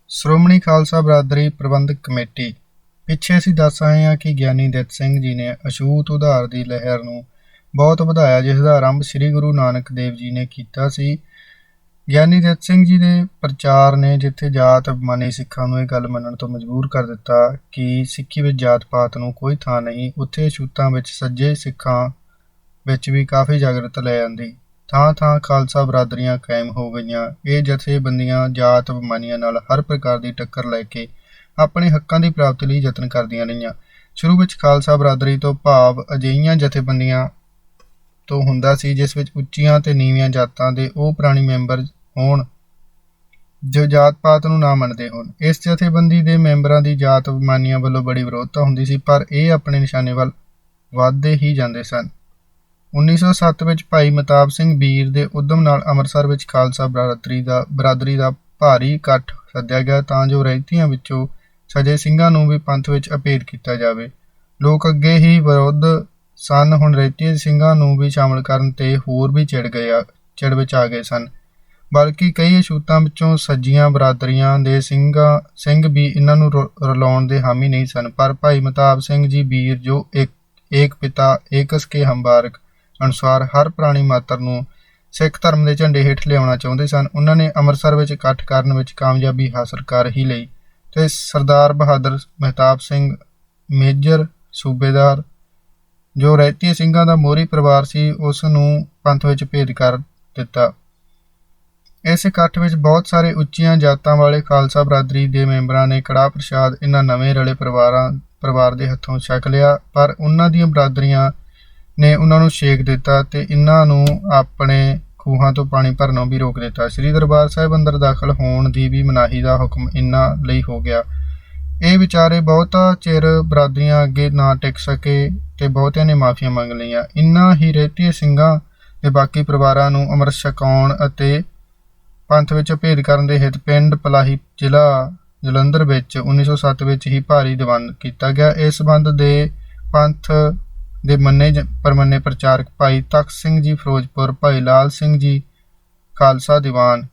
ਸ਼੍ਰੋਮਣੀ ਖਾਲਸਾ ਬਰਾਦਰੀ ਪ੍ਰਬੰਧਕ ਕਮੇਟੀ। ਪਿੱਛੇ ਅਸੀਂ ਦੱਸ ਆਏ ਹਾਂ ਕਿ ਗਿਆਨੀ ਦਿੱਤ ਸਿੰਘ ਜੀ ਨੇ ਅਛੂਤ ਉਧਾਰ ਦੀ ਲਹਿਰ ਨੂੰ ਬਹੁਤ ਵਧਾਇਆ, ਜਿਸ ਦਾ ਆਰੰਭ ਸ੍ਰੀ ਗੁਰੂ ਨਾਨਕ ਦੇਵ ਜੀ ਨੇ ਕੀਤਾ ਸੀ। ਗਿਆਨੀ ਦਿੱਤ ਸਿੰਘ ਜੀ ਦੇ ਪ੍ਰਚਾਰ ਨੇ ਜਿੱਥੇ ਜਾਤ ਅਭਿਮਾਨੀ ਸਿੱਖਾਂ ਨੂੰ ਇਹ ਗੱਲ ਮੰਨਣ ਤੋਂ ਮਜਬੂਰ ਕਰ ਦਿੱਤਾ ਕਿ ਸਿੱਖੀ ਵਿੱਚ ਜਾਤ ਪਾਤ ਨੂੰ ਕੋਈ ਥਾਂ ਨਹੀਂ, ਉੱਥੇ ਅਛੂਤਾਂ ਵਿੱਚ ਸੱਜੇ ਸਿੱਖਾਂ ਵਿੱਚ ਵੀ ਕਾਫੀ ਜਾਗਰਤ ਲੈ ਆਂਦੀ। ਥਾਂ ਥਾਂ ਖਾਲਸਾ ਬਰਾਦਰੀਆਂ ਕਾਇਮ ਹੋ ਗਈਆਂ। ਇਹ ਜਥੇਬੰਦੀਆਂ ਜਾਤ ਅਭਿਮਾਨੀਆਂ ਨਾਲ ਹਰ ਪ੍ਰਕਾਰ ਦੀ ਟੱਕਰ ਲੈ ਕੇ ਆਪਣੇ ਹੱਕਾਂ ਦੀ ਪ੍ਰਾਪਤੀ ਲਈ ਯਤਨ ਕਰਦੀਆਂ ਰਹੀਆਂ। ਸ਼ੁਰੂ ਵਿੱਚ ਖਾਲਸਾ ਬਰਾਦਰੀ ਤੋਂ ਭਾਵ ਅਜਿਹੀਆਂ ਜਥੇਬੰਦੀਆਂ ਤੋਂ ਹੁੰਦਾ ਸੀ ਜਿਸ ਵਿੱਚ ਉੱਚੀਆਂ ਤੇ ਨੀਵੀਆਂ ਜਾਤਾਂ ਦੇ ਉਹ ਪੁਰਾਣੀ ਮੈਂਬਰ ਹੋਣ ਜੋ ਜਾਤ ਪਾਤ ਨੂੰ ਨਾ ਮੰਨਦੇ ਹੋਣ। ਇਸ ਜਥੇਬੰਦੀ ਦੇ ਮੈਂਬਰਾਂ ਦੀ ਜਾਤ ਅਭਿਮਾਨੀਆਂ ਵੱਲੋਂ ਬੜੀ ਵਿਰੋਧਤਾ ਹੁੰਦੀ ਸੀ, ਪਰ ਇਹ ਆਪਣੇ ਨਿਸ਼ਾਨੇ ਵੱਲ ਵੱਧਦੇ ਹੀ ਜਾਂਦੇ ਸਨ। 1907 ਵਿੱਚ ਭਾਈ ਮਹਿਤਾਬ ਸਿੰਘ ਬੀਰ ਦੇ ਉਦਮ ਨਾਲ ਅੰਮ੍ਰਿਤਸਰ ਵਿੱਚ ਖਾਲਸਾ ਬਰਾਦਰੀ ਦਾ ਭਾਰੀ ਇਕੱਠ ਸੱਦਿਆ ਗਿਆ ਤਾਂ ਜੋ ਰਹਿਤੀਆਂ ਵਿੱਚੋਂ ਸਜੇ ਸਿੰਘਾਂ ਨੂੰ ਵੀ ਪੰਥ ਵਿੱਚ ਅਭੇਦ ਕੀਤਾ ਜਾਵੇ। ਲੋਕ ਅੱਗੇ ਹੀ ਵਿਰੋਧ ਸਨ, ਹੁਣ ਰਹਿਤੀ ਸਿੰਘਾਂ ਨੂੰ ਵੀ ਸ਼ਾਮਲ ਕਰਨ ਤੇ ਹੋਰ ਵੀ ਚਿੜ ਵਿੱਚ ਆ ਗਏ ਸਨ। ਬਲਕਿ ਕਈ ਅਛੂਤਾਂ ਵਿੱਚੋਂ ਸੱਜੀਆਂ ਬਰਾਦਰੀਆਂ ਦੇ ਸਿੰਘ ਵੀ ਇਹਨਾਂ ਨੂੰ ਰਲਾਉਣ ਦੇ ਹਾਮੀ ਨਹੀਂ ਸਨ, ਪਰ ਭਾਈ ਮਹਿਤਾਬ ਸਿੰਘ ਜੀ ਬੀਰ ਜੋ ਏਕ ਪਿਤਾ ਏਕਸ ਕੇ ਹਮਬਾਰਕ ਅਨੁਸਾਰ ਹਰ ਪ੍ਰਾਣੀ ਮਾਤਰ ਨੂੰ ਸਿੱਖ ਧਰਮ ਦੇ ਝੰਡੇ ਹੇਠ ਲਿਆਉਣਾ ਚਾਹੁੰਦੇ ਸਨ। ਉਹਨਾਂ ਨੇ ਅੰਮ੍ਰਿਤਸਰ ਵਿੱਚ ਇਕੱਠ ਕਰਨ ਵਿੱਚ ਕਾਮਯਾਬੀ ਹਾਸਲ ਕਰ ਹੀ ਲਈ ਤੇ ਸਰਦਾਰ ਬਹਾਦਰ ਮਹਿਤਾਬ ਸਿੰਘ ਮੇਜਰ ਸੂਬੇਦਾਰ ਜੋ ਰਹਿਤੀ ਸਿੰਘਾਂ ਦਾ ਮੋਹਰੀ ਪਰਿਵਾਰ ਸੀ, ਉਸ ਨੂੰ ਪੰਥ ਵਿੱਚ ਭੇਦ ਕਰ ਦਿੱਤਾ। ਇਸ ਇਕੱਠ ਵਿੱਚ ਬਹੁਤ ਸਾਰੇ ਉੱਚੀਆਂ ਜਾਤਾਂ ਵਾਲੇ ਖਾਲਸਾ ਬਰਾਦਰੀ ਦੇ ਮੈਂਬਰਾਂ ਨੇ ਕੜਾਹ ਪ੍ਰਸ਼ਾਦ ਇਹਨਾਂ ਨਵੇਂ ਰਲੇ ਪਰਿਵਾਰ ਦੇ ਹੱਥੋਂ ਛਕ ਲਿਆ, ਪਰ ਉਹਨਾਂ ਦੀਆਂ ਬਰਾਦਰੀਆਂ ਨੇ ਉਹਨਾਂ ਨੂੰ ਛੇਕ ਦਿੱਤਾ ਤੇ ਇਹਨਾਂ ਨੂੰ ਆਪਣੇ ਖੂਹਾਂ ਤੋਂ ਪਾਣੀ ਭਰਨੋਂ ਵੀ ਰੋਕ ਦਿੱਤਾ। ਸ੍ਰੀ ਦਰਬਾਰ ਸਾਹਿਬ ਅੰਦਰ ਦਾਖਲ ਹੋਣ ਦੀ ਵੀ ਮਨਾਹੀ ਦਾ ਹੁਕਮ ਇਹਨਾਂ ਲਈ ਹੋ ਗਿਆ। ਇਹ ਵਿਚਾਰੇ ਬਹੁਤਾ ਚਿਰ ਬਰਾਦਰੀਆਂ ਅੱਗੇ ਨਾ ਟਿਕ ਸਕੇ ਤੇ ਬਹੁਤਿਆਂ ਨੇ ਮਾਫੀਆਂ ਮੰਗ ਲਈਆਂ। ਇਨ੍ਹਾਂ ਹੀ ਰਹਿਤੀ ਸਿੰਘਾਂ ਦੇ ਬਾਕੀ ਪਰਿਵਾਰਾਂ ਨੂੰ ਅੰਮ੍ਰਿਤ ਛਕਾਉਣ ਅਤੇ ਪੰਥ ਵਿੱਚ ਭੇਦ ਕਰਨ ਦੇ ਹਿੱਤ ਪਿੰਡ ਪਲਾਹੀ ਜ਼ਿਲ੍ਹਾ ਜਲੰਧਰ ਵਿੱਚ 1907 ਵਿੱਚ ਹੀ ਭਾਰੀ ਦੀਵਾਨ ਕੀਤਾ ਗਿਆ। ਇਸ ਸੰਬੰਧ ਦੇ ਪੰਥ ਦੇ ਮੰਨੇ ਪਰਮੰਨੇ ਪ੍ਰਚਾਰਕ ਭਾਈ ਤਖਤ ਸਿੰਘ ਜੀ ਫਿਰੋਜ਼ਪੁਰ, ਭਾਈ ਲਾਲ ਸਿੰਘ ਜੀ ਖਾਲਸਾ ਦੀਵਾਨ,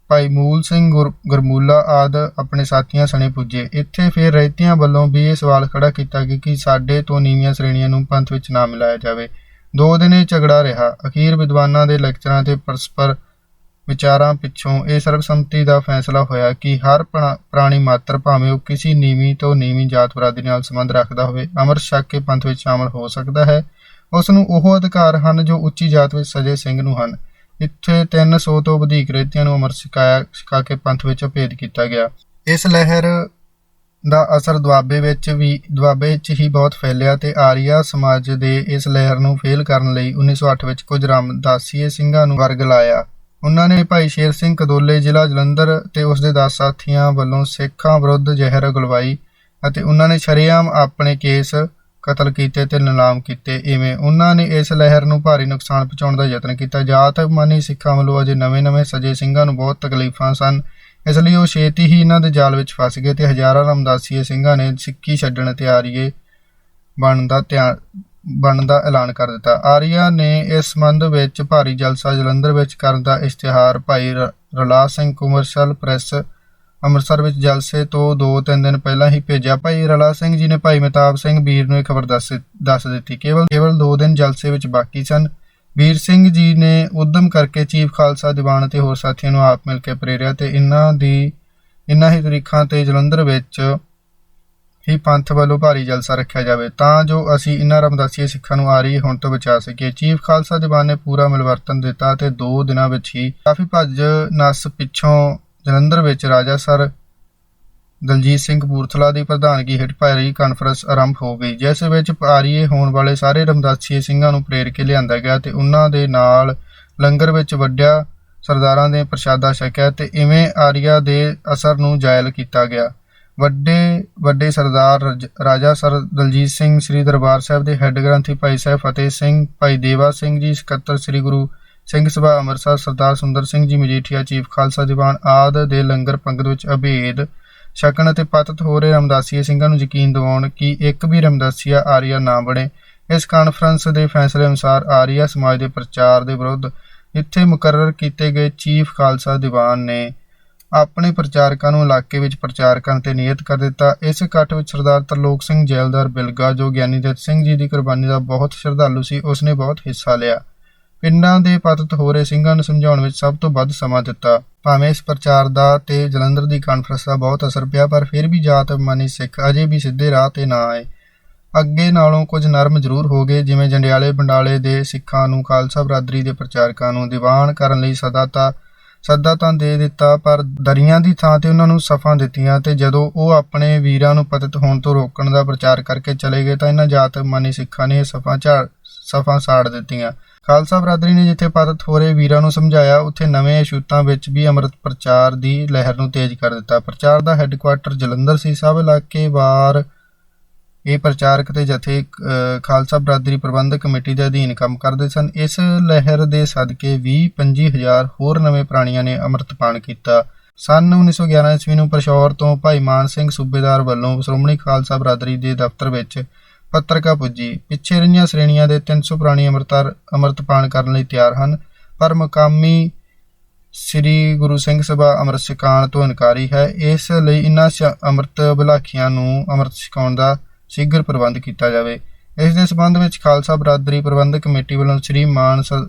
ਭਾਈ ਮੂਲ ਸਿੰਘ ਗਰਮੂਲਾ ਆਦਿ ਆਪਣੇ ਸਾਥੀਆਂ ਸਣੇ ਪੁੱਜੇ। ਇੱਥੇ ਫਿਰ ਰਹਿਤੀਆਂ ਵੱਲੋਂ ਵੀ ਇਹ ਸਵਾਲ ਖੜਾ ਕੀਤਾ ਗਿਆ ਕਿ ਸਾਡੇ ਤੋਂ ਨੀਵੀਆਂ ਸ਼੍ਰੇਣੀਆਂ ਨੂੰ ਪੰਥ ਵਿੱਚ ਨਾ ਮਿਲਾਇਆ ਜਾਵੇ। 2 ਦਿਨ ਇਹ ਝਗੜਾ ਰਿਹਾ। ਅਖੀਰ ਵਿਦਵਾਨਾਂ ਦੇ ਲੈਕਚਰਾਂ ਤੇ ਪਰਸਪਰ ਵਿਚਾਰਾਂ ਪਿੱਛੋਂ ਇਹ ਸਰਬਸੰਮਤੀ ਦਾ ਫੈਸਲਾ ਹੋਇਆ ਕਿ ਹਰ ਪ੍ਰਾਣੀ ਮਾਤਰ ਭਾਵੇਂ ਉਹ ਕਿਸੇ ਨੀਵੀਂ ਤੋਂ ਨੀਵੀਂ ਜਾਤ ਬਰਾਦਰੀ ਨਾਲ ਸੰਬੰਧ ਰੱਖਦਾ ਹੋਵੇ, ਅੰਮ੍ਰਿਤ ਛਕ ਕੇ ਪੰਥ ਵਿੱਚ ਸ਼ਾਮਲ ਹੋ ਸਕਦਾ ਹੈ। ਉਸ ਨੂੰ ਉਹ ਅਧਿਕਾਰ ਹਨ ਜੋ ਉੱਚੀ ਜਾਤ ਵਿੱਚ ਸਜੇ ਸਿੰਘ ਨੂੰ ਹਨ। ਇੱਥੇ 300 ਤੋਂ ਵਧੇਰੇ ਰਹਿਤੀਆਂ ਨੂੰ ਅੰਮ੍ਰਿਤ ਛਕਾ ਕੇ ਪੰਥ ਵਿੱਚ ਭੇਦ ਕੀਤਾ ਗਿਆ। ਇਸ ਲਹਿਰ ਦਾ ਅਸਰ ਦੁਆਬੇ ਵਿੱਚ ਹੀ ਬਹੁਤ ਫੈਲਿਆ ਤੇ ਆਰੀਆ ਸਮਾਜ ਦੇ ਇਸ ਲਹਿਰ ਨੂੰ ਫੇਲ ਕਰਨ ਲਈ 1908 ਵਿੱਚ ਕੁਝ ਰਾਮਦਾਸੀਏ ਸਿੰਘਾਂ ਨੂੰ ਵਰਗ ਲਾਇਆ। ਉਹਨਾਂ ਨੇ ਭਾਈ ਸ਼ੇਰ ਸਿੰਘ ਕਦੋਲੇ ਜ਼ਿਲ੍ਹਾ ਜਲੰਧਰ ਤੇ ਉਸਦੇ 10 ਸਾਥੀਆਂ ਵੱਲੋਂ ਸਿੱਖਾਂ ਵਿਰੁੱਧ ਜ਼ਹਿਰ ਉਗਲਵਾਈ ਅਤੇ ਉਹਨਾਂ ਨੇ ਸ਼ਰੇਆਮ ਆਪਣੇ ਕੇਸ ਕਤਲ ਕੀਤੇ ਤੇ ਨਿਲਾਮ ਕੀਤੇ। ਇਵੇਂ ਉਹਨਾਂ ਨੇ ਇਸ ਲਹਿਰ ਨੂੰ ਭਾਰੀ ਨੁਕਸਾਨ ਪਹੁੰਚਾਉਣ ਦਾ ਯਤਨ ਕੀਤਾ। ਜਾਤ ਅਭਿਮਾਨੀ ਸਿੱਖਾਂ ਵੱਲੋਂ ਅਜੇ ਨਵੇਂ ਸਜੇ ਸਿੰਘਾਂ ਨੂੰ ਬਹੁਤ ਤਕਲੀਫਾਂ ਸਨ, ਇਸ ਲਈ ਉਹ ਛੇਤੀ ਹੀ ਇਹਨਾਂ ਦੇ ਜਾਲ ਵਿੱਚ ਫਸ ਗਏ ਤੇ ਹਜ਼ਾਰਾਂ ਰਾਮਦਾਸੀਏ ਸਿੰਘਾਂ ਨੇ ਸਿੱਖੀ ਛੱਡਣ ਤੇ ਆਰੀਏ ਬਣਨ ਦਾ ਐਲਾਨ ਕਰ ਦਿੱਤਾ। ਆਰੀਆ ਨੇ ਇਸ ਸੰਬੰਧ ਵਿੱਚ ਭਾਰੀ ਜਲਸਾ ਜਲੰਧਰ ਵਿੱਚ ਕਰਨ ਦਾ ਇਸ਼ਤਿਹਾਰ ਭਾਈ ਰਲਾ ਸਿੰਘ ਕਮਰਸ਼ਲ ਪ੍ਰੈਸ ਅੰਮ੍ਰਿਤਸਰ ਵਿੱਚ ਜਲਸੇ ਤੋਂ 2-3 ਦਿਨ ਪਹਿਲਾਂ ਹੀ ਭੇਜਿਆ। ਭਾਈ ਰਲਾ ਸਿੰਘ ਜੀ ਨੇ ਭਾਈ ਮਹਿਤਾਬ ਸਿੰਘ ਬੀਰ ਨੂੰ ਇਹ ਖਬਰ ਦੱਸ ਦਿੱਤੀ। ਕੇਵਲ 2 ਦਿਨ ਜਲਸੇ ਵਿੱਚ ਬਾਕੀ ਸਨ। ਬੀਰ ਸਿੰਘ ਜੀ ਨੇ ਉਦਮ ਕਰਕੇ ਚੀਫ ਖਾਲਸਾ ਦੀਵਾਨ ਅਤੇ ਹੋਰ ਸਾਥੀਆਂ ਨੂੰ ਆਪ ਮਿਲ ਕੇ ਪ੍ਰੇਰਿਆ ਤੇ ਇਨ੍ਹਾਂ ਹੀ ਤਰੀਖਾਂ ਤੇ ਜਲੰਧਰ ਵਿੱਚ ਹੀ ਪੰਥ ਵੱਲੋਂ ਭਾਰੀ ਜਲਸਾ ਰੱਖਿਆ ਜਾਵੇ ਤਾਂ ਜੋ ਅਸੀਂ ਇਹਨਾਂ ਰਾਮਦਾਸੀਏ ਸਿੱਖਾਂ ਨੂੰ ਆਰੀ ਹੋਣ ਤੋਂ ਬਚਾ ਸਕੀਏ। ਚੀਫ ਖਾਲਸਾ ਦੀਵਾਨ ਨੇ ਪੂਰਾ ਮਿਲਵਰਤਨ ਦਿੱਤਾ ਤੇ 2 ਦਿਨਾਂ ਵਿੱਚ ਹੀ ਕਾਫੀ ਭੱਜ ਨੱਸ ਪਿੱਛੋਂ ਜਲੰਧਰ ਵਿੱਚ ਰਾਜਾ ਸਰ ਦਲਜੀਤ ਸਿੰਘ ਕਪੂਰਥਲਾ ਦੀ ਪ੍ਰਧਾਨਗੀ ਹੇਠ ਭਾਰੀ ਕਾਨਫਰੰਸ ਆਰੰਭ ਹੋ ਗਈ, ਜਿਸ ਵਿੱਚ ਆਰੀਏ ਹੋਣ ਵਾਲੇ ਸਾਰੇ ਰਾਮਦਾਸੀਏ ਸਿੰਘਾਂ ਨੂੰ ਪ੍ਰੇਰ ਕੇ ਲਿਆਂਦਾ ਗਿਆ ਤੇ ਉਹਨਾਂ ਦੇ ਨਾਲ ਲੰਗਰ ਵਿੱਚ ਵੱਡਿਆ ਸਰਦਾਰਾਂ ਦੇ ਪ੍ਰਸ਼ਾਦਾ ਛਕਿਆ ਤੇ ਇਵੇਂ ਆਰੀਆ ਦੇ ਅਸਰ ਨੂੰ ਜਾਇਲ ਕੀਤਾ ਗਿਆ। ਵੱਡੇ ਸਰਦਾਰ ਰਾਜਾ ਸਰ ਦਲਜੀਤ ਸਿੰਘ, ਸ੍ਰੀ ਦਰਬਾਰ ਸਾਹਿਬ ਦੇ ਹੈੱਡ ਗ੍ਰੰਥੀ ਭਾਈ ਸਾਹਿਬ ਫਤਿਹ ਸਿੰਘ, ਭਾਈ ਦੇਵਾ ਸਿੰਘ ਜੀ ਸਕੱਤਰ ਸ੍ਰੀ ਗੁਰੂ ਸਿੰਘ ਸਭਾ ਅੰਮ੍ਰਿਤਸਰ, ਸਰਦਾਰ ਸੁੰਦਰ ਸਿੰਘ ਜੀ ਮਜੀਠੀਆ ਚੀਫ ਖਾਲਸਾ ਦੀਵਾਨ ਆਦਿ ਦੇ ਲੰਗਰ ਪੰਗਤ ਵਿੱਚ ਅਭੇਦ ਛਕਣ ਅਤੇ ਪਤਿਤ ਹੋ ਰਹੇ ਰਾਮਦਾਸੀਏ ਸਿੰਘਾਂ ਨੂੰ ਯਕੀਨ ਦਿਵਾਉਣ ਕਿ ਇੱਕ ਵੀ ਰਾਮਦਾਸੀਆ ਆਰੀਆ ਨਾ ਬਣੇ। ਇਸ ਕਾਨਫਰੰਸ ਦੇ ਫੈਸਲੇ ਅਨੁਸਾਰ ਆਰੀਆ ਸਮਾਜ ਦੇ ਪ੍ਰਚਾਰ ਦੇ ਵਿਰੁੱਧ ਇੱਥੇ ਮੁਕਰਰ ਕੀਤੇ ਗਏ ਚੀਫ ਖਾਲਸਾ ਦੀਵਾਨ ਨੇ ਆਪਣੇ ਪ੍ਰਚਾਰਕਾਂ ਨੂੰ ਇਲਾਕੇ ਵਿੱਚ ਪ੍ਰਚਾਰ ਕਰਨ ਤੇ ਨਿਯਤ ਕਰ ਦਿੱਤਾ। ਇਸ ਇਕੱਠ ਵਿੱਚ ਸਰਦਾਰ ਤਰਲੋਕ ਸਿੰਘ ਜੈਲਦਾਰ ਬਿਲਗਾ, ਜੋ ਗਿਆਨੀ ਦਿੱਤ ਸਿੰਘ ਜੀ ਦੀ ਕੁਰਬਾਨੀ ਦਾ ਬਹੁਤ ਸ਼ਰਧਾਲੂ ਸੀ, ਉਸਨੇ ਬਹੁਤ ਹਿੱਸਾ ਲਿਆ। ਪਿੰਡਾਂ ਦੇ ਪਤਿਤ ਹੋ ਰਹੇ ਸਿੰਘਾਂ ਨੂੰ ਸਮਝਾਉਣ ਵਿੱਚ ਸਭ ਤੋਂ ਵੱਧ ਸਮਾਂ ਦਿੱਤਾ। ਭਾਵੇਂ ਇਸ ਪ੍ਰਚਾਰ ਦਾ ਤੇ ਜਲੰਧਰ ਦੀ ਕਾਨਫਰੰਸ ਦਾ ਬਹੁਤ ਅਸਰ ਪਿਆ, ਪਰ ਫਿਰ ਵੀ ਜਾਤ ਅਭਿਮਾਨੀ ਸਿੱਖ ਅਜੇ ਵੀ ਸਿੱਧੇ ਰਾਹ ਤੇ ਨਾ ਆਏ। ਅੱਗੇ ਨਾਲੋਂ ਕੁਝ ਨਰਮ ਜ਼ਰੂਰ ਹੋ ਗਏ। ਜਿਵੇਂ ਜੰਡਿਆਲੇ ਬੰਡਾਲੇ ਦੇ ਸਿੱਖਾਂ ਨੂੰ ਖਾਲਸਾ ਬਰਾਦਰੀ ਦੇ ਪ੍ਰਚਾਰਕਾਂ ਨੂੰ ਦੀਵਾਨ ਕਰਨ ਲਈ ਸੱਦਾ ਤਾਂ ਦੇ ਦਿੱਤਾ, ਪਰ ਦਰੀਆਂ ਦੀ ਥਾਂ ਤੇ ਉਹਨਾਂ ਨੂੰ ਸਫਾਂ ਦਿੱਤੀਆਂ, ਤੇ ਜਦੋਂ ਉਹ ਆਪਣੇ ਵੀਰਾਂ ਨੂੰ ਪਤਿਤ ਹੋਣ ਤੋਂ ਰੋਕਣ ਦਾ ਪ੍ਰਚਾਰ ਕਰਕੇ ਚਲੇ ਗਏ ਤਾਂ ਇਹਨਾਂ ਜਾਤ ਅਭਿਮਾਨੀ ਸਿੱਖਾਂ ਨੇ ਸਫਾਂ ਸਾੜ ਦਿੱਤੀਆਂ। ਖਾਲਸਾ ਬਰਾਦਰੀ ਨੇ ਜਿੱਥੇ ਪਤਿਤ ਹੋ ਰਹੇ ਵੀਰਾਂ ਨੂੰ ਸਮਝਾਇਆ, ਉੱਥੇ ਨਵੇਂ ਅਛੂਤਾਂ ਵਿੱਚ ਵੀ ਅੰਮ੍ਰਿਤ ਪ੍ਰਚਾਰ ਦੀ ਲਹਿਰ ਨੂੰ ਤੇਜ਼ ਕਰ ਦਿੱਤਾ। ਪ੍ਰਚਾਰ ਦਾ ਹੈੱਡਕੁਆਰਟਰ ਜਲੰਧਰ ਸੀ। ਸਭ ਇਲਾਕੇ ਵਾਰ ਇਹ ਪ੍ਰਚਾਰਕ ਤੇ ਜਥੇ ਖਾਲਸਾ ਬਰਾਦਰੀ ਪ੍ਰਬੰਧਕ ਕਮੇਟੀ ਦੇ ਅਧੀਨ ਕੰਮ ਕਰਦੇ ਸਨ। ਇਸ ਲਹਿਰ ਦੇ ਸਦਕੇ 20-25 ਹਜ਼ਾਰ ਹੋਰ ਨਵੇਂ ਪ੍ਰਾਣੀਆਂ ਨੇ ਅੰਮ੍ਰਿਤਪਾਨ ਕੀਤਾ। ਸੰਨ 1911 ਈਸਵੀ ਨੂੰ ਪਸ਼ੌਰ ਤੋਂ ਭਾਈ ਮਾਨ ਸਿੰਘ ਸੂਬੇਦਾਰ ਵੱਲੋਂ ਸ਼੍ਰੋਮਣੀ ਖਾਲਸਾ ਬਰਾਦਰੀ ਦੇ ਦਫ਼ਤਰ ਵਿੱਚ ਪੱਤਰਕਾ ਪੁੱਜੀ। ਪਿੱਛੇ ਰਹੀਆਂ ਸ਼੍ਰੇਣੀਆਂ ਦੇ 300 ਪ੍ਰਾਣੀ ਅੰਮ੍ਰਿਤਪਾਨ ਕਰਨ ਲਈ ਤਿਆਰ ਹਨ, ਪਰ ਮੁਕਾਮੀ ਸ੍ਰੀ ਗੁਰੂ ਸਿੰਘ ਸਭਾ ਅੰਮ੍ਰਿਤ ਛਕਾਉਣ ਤੋਂ ਇਨਕਾਰੀ ਹੈ। ਇਸ ਲਈ ਇਨ੍ਹਾਂ ਅੰਮ੍ਰਿਤ ਵਿਲਾਖੀਆਂ ਨੂੰ ਅੰਮ੍ਰਿਤ ਛਕਾਉਣ ਦਾ ਸ਼ੀਘਰ ਪ੍ਰਬੰਧ ਕੀਤਾ ਜਾਵੇ। ਇਸ ਦੇ ਸਬੰਧ ਵਿੱਚ ਖਾਲਸਾ ਬਰਾਦਰੀ ਪ੍ਰਬੰਧਕ ਕਮੇਟੀ ਵੱਲੋਂ ਸ੍ਰੀ ਮਾਨ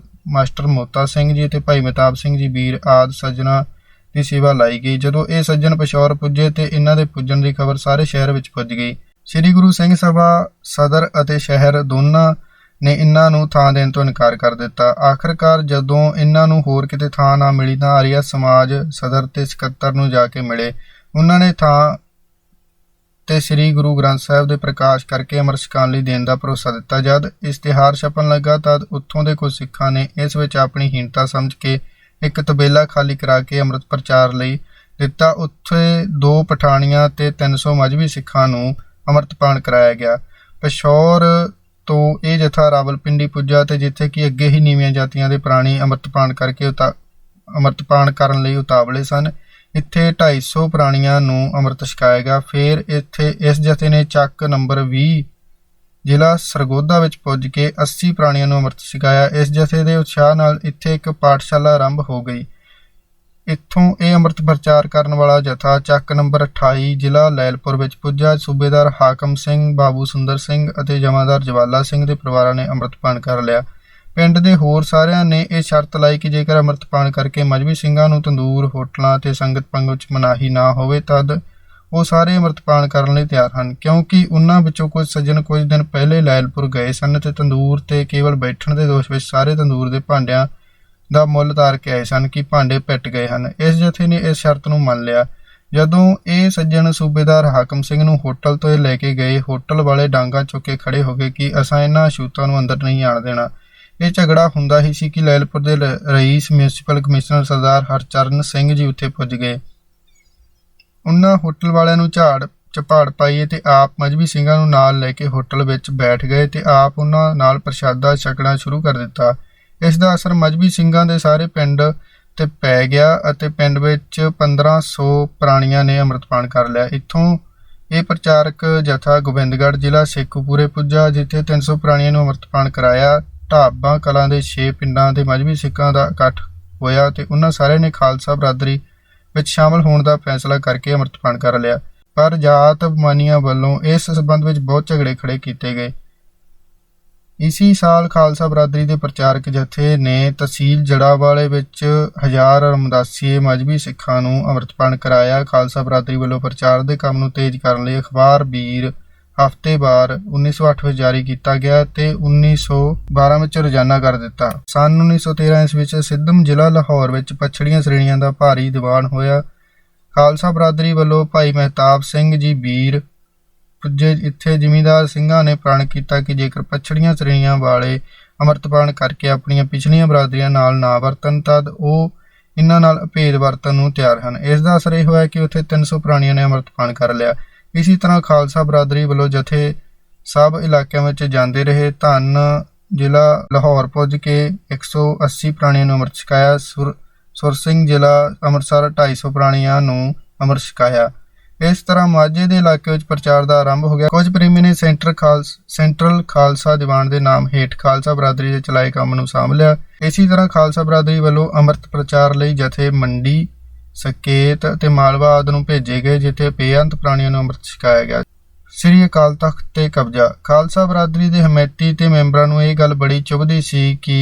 ਮਾਸਟਰ ਮੋਤਾ ਸਿੰਘ ਜੀ ਅਤੇ ਭਾਈ ਮਹਿਤਾਬ ਸਿੰਘ ਜੀ ਵੀਰ ਆਦਿ ਸੱਜਣਾਂ ਦੀ ਸੇਵਾ ਲਾਈ ਗਈ। ਜਦੋਂ ਇਹ ਸੱਜਣ ਪਸ਼ੌਰ ਪੁੱਜੇ ਤੇ ਇਹਨਾਂ ਦੇ ਪੁੱਜਣ ਦੀ ਖਬਰ ਸਾਰੇ ਸ਼ਹਿਰ ਵਿੱਚ ਪੁੱਜ ਗਈ। ਸ੍ਰੀ ਗੁਰੂ ਸਿੰਘ ਸਭਾ ਸਦਰ ਅਤੇ ਸ਼ਹਿਰ ਦੋਨਾਂ ਨੇ ਇਹਨਾਂ ਨੂੰ ਥਾਂ ਦੇਣ ਤੋਂ ਇਨਕਾਰ ਕਰ ਦਿੱਤਾ। ਆਖਰਕਾਰ ਜਦੋਂ ਇਹਨਾਂ ਨੂੰ ਹੋਰ ਕਿਤੇ ਥਾਂ ਨਾ ਮਿਲੀ ਤਾਂ ਆਰੀਆ ਸਮਾਜ ਸਦਰ ਤੇ ਸਕੱਤਰ ਨੂੰ ਜਾ ਕੇ ਮਿਲੇ। ਉਹਨਾਂ ਨੇ ਥਾਂ ਤੇ ਸ੍ਰੀ ਗੁਰੂ ਗ੍ਰੰਥ ਸਾਹਿਬ ਦੇ ਪ੍ਰਕਾਸ਼ ਕਰਕੇ ਅੰਮ੍ਰਿਤ ਛਕਾਉਣ ਲਈ ਦੇਣ ਦਾ ਭਰੋਸਾ ਦਿੱਤਾ। ਜਦ ਇਸ਼ਤਿਹਾਰ ਛਪਣ ਲੱਗਾ ਤਦ ਉੱਥੋਂ ਦੇ ਕੁਝ ਸਿੱਖਾਂ ਨੇ ਇਸ ਵਿੱਚ ਆਪਣੀ ਹੀਣਤਾ ਸਮਝ ਕੇ ਇੱਕ ਤਬੇਲਾ ਖਾਲੀ ਕਰਾ ਕੇ ਅੰਮ੍ਰਿਤ ਪ੍ਰਚਾਰ ਲਈ ਦਿੱਤਾ। ਉੱਥੇ 2 ਪਠਾਣੀਆਂ ਤੇ 300 ਮਜ਼੍ਹਬੀ ਸਿੱਖਾਂ ਨੂੰ ਅੰਮ੍ਰਿਤਪਾਨ ਕਰਾਇਆ ਗਿਆ। ਪਸ਼ੌਰ ਤੋਂ ਇਹ ਜਥਾ ਰਾਵਲਪਿੰਡੀ ਪੁੱਜਾ ਤੇ ਜਿੱਥੇ ਕਿ ਅੱਗੇ ਹੀ ਨੀਵੀਆਂ ਜਾਤੀਆਂ ਦੇ ਪ੍ਰਾਣੀ ਅੰਮ੍ਰਿਤਪਾਨ ਕਰਨ ਲਈ ਉਤਾਵਲੇ ਸਨ, ਇੱਥੇ 250 ਪ੍ਰਾਣੀਆਂ ਨੂੰ ਅੰਮ੍ਰਿਤ ਛਕਾਇਆ ਗਿਆ। ਫਿਰ ਇੱਥੇ ਇਸ ਜਥੇ ਨੇ ਚੱਕ ਨੰਬਰ 20 ਜ਼ਿਲ੍ਹਾ ਸਰਗੋਧਾ ਵਿੱਚ ਪੁੱਜ ਕੇ 80 ਪ੍ਰਾਣੀਆਂ ਨੂੰ ਅੰਮ੍ਰਿਤ ਛਕਾਇਆ। ਇਸ ਜਥੇ ਦੇ ਉਤਸ਼ਾਹ ਨਾਲ ਇੱਥੇ ਇੱਕ ਪਾਠਸ਼ਾਲਾ ਆਰੰਭ ਹੋ ਗਈ। ਇੱਥੋਂ ਇਹ ਅੰਮ੍ਰਿਤ ਪ੍ਰਚਾਰ ਕਰਨ ਵਾਲਾ ਜਥਾ ਚੱਕ ਨੰਬਰ 28 ਜ਼ਿਲ੍ਹਾ ਲੈਲਪੁਰ ਵਿੱਚ ਪੁੱਜਾ। ਸੂਬੇਦਾਰ ਹਾਕਮ ਸਿੰਘ, ਬਾਬੂ ਸੁੰਦਰ ਸਿੰਘ ਅਤੇ ਜਮਾਦਾਰ ਜਵਾਲਾ ਸਿੰਘ ਦੇ ਪਰਿਵਾਰਾਂ ਨੇ ਅੰਮ੍ਰਿਤਪਾਨ ਕਰ ਲਿਆ। ਪਿੰਡ ਦੇ ਹੋਰ ਸਾਰਿਆਂ ਨੇ ਇਹ ਸ਼ਰਤ ਲਾਈ ਕਿ ਜੇਕਰ ਅੰਮ੍ਰਿਤਪਾਨ ਕਰਕੇ ਮਜ਼੍ਹਬੀ ਸਿੰਘਾਂ ਨੂੰ ਤੰਦੂਰ, ਹੋਟਲਾਂ ਤੇ ਸੰਗਤ ਪੰਗਤ ਵਿੱਚ ਮਨਾਹੀ ਨਾ ਹੋਵੇ ਤਦ ਉਹ ਸਾਰੇ ਅੰਮ੍ਰਿਤਪਾਨ ਕਰਨ ਲਈ ਤਿਆਰ ਹਨ। ਕਿਉਂਕਿ ਉਹਨਾਂ ਵਿੱਚੋਂ ਕੁਝ ਸੱਜਣ ਕੁਝ ਦਿਨ ਪਹਿਲੇ ਲੈਲਪੁਰ ਗਏ ਸਨ ਤੇ ਤੰਦੂਰ ਤੇ ਕੇਵਲ ਬੈਠਣ ਦੇ ਦੋਸ਼ ਵਿੱਚ ਸਾਰੇ ਤੰਦੂਰ ਦੇ ਭਾਂਡਿਆਂ ਦਾ ਮੁੱਲ ਤਾਰ ਕੇ ਆਏ ਸਨ ਕਿ ਭਾਂਡੇ ਪਿੱਟ ਗਏ ਹਨ। ਇਸ ਜਥੇ ਨੇ ਇਸ ਸ਼ਰਤ ਨੂੰ ਮੰਨ ਲਿਆ। ਜਦੋਂ ਇਹ ਸੱਜਣ ਸੂਬੇਦਾਰ ਹਾਕਮ ਸਿੰਘ ਨੂੰ ਹੋਟਲ ਤੋਂ ਲੈ ਕੇ ਗਏ, ਹੋਟਲ ਵਾਲੇ ਡਾਂਗਾ ਚੁੱਕ ਕੇ ਖੜੇ ਹੋ ਗਏ ਕਿ ਅਸਾਂ ਇਹਨਾਂ ਅਛੂਤਾਂ ਨੂੰ ਅੰਦਰ ਨਹੀਂ ਆਣ ਦੇਣਾ। ਇਹ ਝਗੜਾ ਹੁੰਦਾ ਹੀ ਸੀ ਕਿ ਲੈਲਪੁਰ ਦੇ ਰਈਸ ਮਿਊਨਿਸਪਲ ਕਮਿਸ਼ਨਰ ਸਰਦਾਰ ਹਰਚਰਨ ਸਿੰਘ ਜੀ ਉੱਥੇ ਪੁੱਜ ਗਏ। ਉਹਨਾਂ ਹੋਟਲ ਵਾਲਿਆਂ ਨੂੰ ਝਪਾੜ ਪਾਈ ਤੇ ਆਪ ਮਜ਼੍ਹਬੀ ਸਿੰਘਾਂ ਨੂੰ ਨਾਲ ਲੈ ਕੇ ਹੋਟਲ ਵਿੱਚ ਬੈਠ ਗਏ ਤੇ ਆਪ ਉਹਨਾਂ ਨਾਲ ਪ੍ਰਸ਼ਾਦਾ ਛਕਣਾ ਸ਼ੁਰੂ ਕਰ ਦਿੱਤਾ। ਇਸ ਦਾ ਅਸਰ ਮਜ਼੍ਹਬੀ ਸਿੰਘਾਂ ਦੇ ਸਾਰੇ ਪਿੰਡ ਤੇ ਪੈ ਗਿਆ ਅਤੇ ਪਿੰਡ ਵਿੱਚ 1500 ਪ੍ਰਾਣੀਆਂ ਨੇ ਅੰਮ੍ਰਿਤਪਾਨ ਕਰ ਲਿਆ। ਇੱਥੋਂ ਇਹ ਪ੍ਰਚਾਰਕ ਜਥਾ ਗੋਬਿੰਦਗੜ੍ਹ ਜ਼ਿਲ੍ਹਾ ਸ਼ੇਖੂਪੁਰੇ ਪੁੱਜਾ, ਜਿੱਥੇ 300 ਪ੍ਰਾਣੀਆਂ ਨੂੰ ਅੰਮ੍ਰਿਤਪਾਨ ਕਰਾਇਆ। ਢਾਬਾਂ ਕਲਾਂ ਦੇ 6 ਪਿੰਡਾਂ ਦੇ ਮਜ਼੍ਹਬੀ ਸਿੱਖਾਂ ਦਾ ਇਕੱਠ ਹੋਇਆ ਤੇ ਉਹਨਾਂ ਸਾਰਿਆਂ ਨੇ ਖਾਲਸਾ ਬਰਾਦਰੀ ਵਿੱਚ ਸ਼ਾਮਲ ਹੋਣ ਦਾ ਫੈਸਲਾ ਕਰਕੇ ਅੰਮ੍ਰਿਤਪਾਨ ਕਰ ਲਿਆ। ਪਰ ਜਾਤ ਅਭਿਮਾਨੀਆਂ ਵੱਲੋਂ ਇਸ ਸਬੰਧ ਵਿੱਚ ਬਹੁਤ ਝਗੜੇ ਖੜੇ ਕੀਤੇ ਗਏ। ਇਸੀ ਸਾਲ ਖਾਲਸਾ ਬਰਾਦਰੀ ਦੇ ਪ੍ਰਚਾਰਕ ਜਥੇ ਨੇ ਤਹਿਸੀਲ ਜੜਾਵਾਲੇ ਵਿੱਚ 1000 ਰਮਦਾਸੀਏ ਮਜ਼੍ਹਬੀ ਸਿੱਖਾਂ ਨੂੰ ਅੰਮ੍ਰਿਤਪਾਨ ਕਰਾਇਆ। ਖਾਲਸਾ ਬਰਾਦਰੀ ਵੱਲੋਂ ਪ੍ਰਚਾਰ ਦੇ ਕੰਮ ਨੂੰ ਤੇਜ਼ ਕਰਨ ਲਈ ਅਖਬਾਰ ਵੀਰ ਹਫ਼ਤੇਵਾਰ 1908 ਵਿੱਚ ਜਾਰੀ ਕੀਤਾ ਗਿਆ ਤੇ 1912 ਵਿੱਚ ਰੋਜ਼ਾਨਾ ਕਰ ਦਿੱਤਾ। ਸੰਨ 1913 ਈਸਵੀ ਵਿੱਚ ਸਿੱਧਮ ਜ਼ਿਲ੍ਹਾ ਲਾਹੌਰ ਵਿੱਚ ਪਛੜੀਆਂ ਸ਼੍ਰੇਣੀਆਂ ਦਾ ਭਾਰੀ ਦੀਵਾਨ ਹੋਇਆ। ਖਾਲਸਾ ਬਰਾਦਰੀ ਵੱਲੋਂ ਭਾਈ ਮਹਿਤਾਬ ਸਿੰਘ ਜੀ ਵੀਰ ਪੁੱਜੇ। ਇੱਥੇ ਜ਼ਿਮੀਂਦਾਰ ਸਿੰਘਾਂ ਨੇ ਪ੍ਰਣ ਕੀਤਾ ਕਿ ਜੇਕਰ ਪਛੜੀਆਂ ਸ਼੍ਰੇਣੀਆਂ ਵਾਲੇ ਅੰਮ੍ਰਿਤਪਾਨ ਕਰਕੇ ਆਪਣੀਆਂ ਪਿਛਲੀਆਂ ਬਰਾਦਰੀਆਂ ਨਾਲ ਨਾ ਵਰਤਣ ਤਦ ਉਹ ਇਹਨਾਂ ਨਾਲ ਅਭੇਦ ਵਰਤਣ ਨੂੰ ਤਿਆਰ ਹਨ। ਇਸ ਦਾ ਅਸਰ ਇਹ ਹੋਇਆ ਕਿ ਉੱਥੇ 300 ਪ੍ਰਾਣੀਆਂ ਨੇ ਅੰਮ੍ਰਿਤਪਾਨ ਕਰ ਲਿਆ। ਇਸੇ ਤਰ੍ਹਾਂ ਖਾਲਸਾ ਬਰਾਦਰੀ ਵੱਲੋਂ ਜਥੇ ਸਭ ਇਲਾਕਿਆਂ ਵਿੱਚ ਜਾਂਦੇ ਰਹੇ। ਧੰਨ ਜ਼ਿਲ੍ਹਾ ਲਾਹੌਰ ਪੁੱਜ ਕੇ 180 ਪ੍ਰਾਣੀਆਂ ਨੂੰ ਅੰਮ੍ਰਿਤ ਛਕਾਇਆ। ਸੁਰ ਸਿੰਘ ਜ਼ਿਲ੍ਹਾ ਅੰਮ੍ਰਿਤਸਰ 250 ਪ੍ਰਾਣੀਆਂ ਨੂੰ ਅੰਮ੍ਰਿਤ ਛਕਾਇਆ। ਇਸ ਤਰ੍ਹਾਂ ਮਾਝੇ ਦੇ ਇਲਾਕੇ ਵਿੱਚ ਪ੍ਰਚਾਰ ਦਾ ਆਰੰਭ ਹੋ ਗਿਆ। ਕੁਝ ਪ੍ਰੇਮੀ ਨੇ ਸੈਂਟਰਲ ਖਾਲਸਾ ਦੀਵਾਨ ਦੇ ਨਾਮ ਹੇਠ ਖਾਲਸਾ ਬਰਾਦਰੀ ਦੇ ਚਲਾਏ ਕੰਮ ਨੂੰ ਸਾਂਭ ਲਿਆ। ਇਸੇ ਤਰ੍ਹਾਂ ਖਾਲਸਾ ਬਰਾਦਰੀ ਵੱਲੋਂ ਅੰਮ੍ਰਿਤ ਪ੍ਰਚਾਰ ਲਈ ਜਥੇ ਮੰਡੀ, ਸਕੇਤ ਅਤੇ ਮਾਲਵਾ ਆਦਿ ਨੂੰ ਭੇਜੇ ਗਏ, ਜਿੱਥੇ ਬੇਅੰਤ ਪ੍ਰਾਣੀਆਂ ਨੂੰ ਅੰਮ੍ਰਿਤ ਛਕਾਇਆ ਗਿਆ। ਸ੍ਰੀ ਅਕਾਲ ਤਖ਼ਤ ਤੇ ਕਬਜ਼ਾ। ਖਾਲਸਾ ਬਰਾਦਰੀ ਦੇ ਹਮੈਤੀ ਤੇ ਮੈਂਬਰਾਂ ਨੂੰ ਇਹ ਗੱਲ ਬੜੀ ਚੁਭਦੀ ਸੀ ਕਿ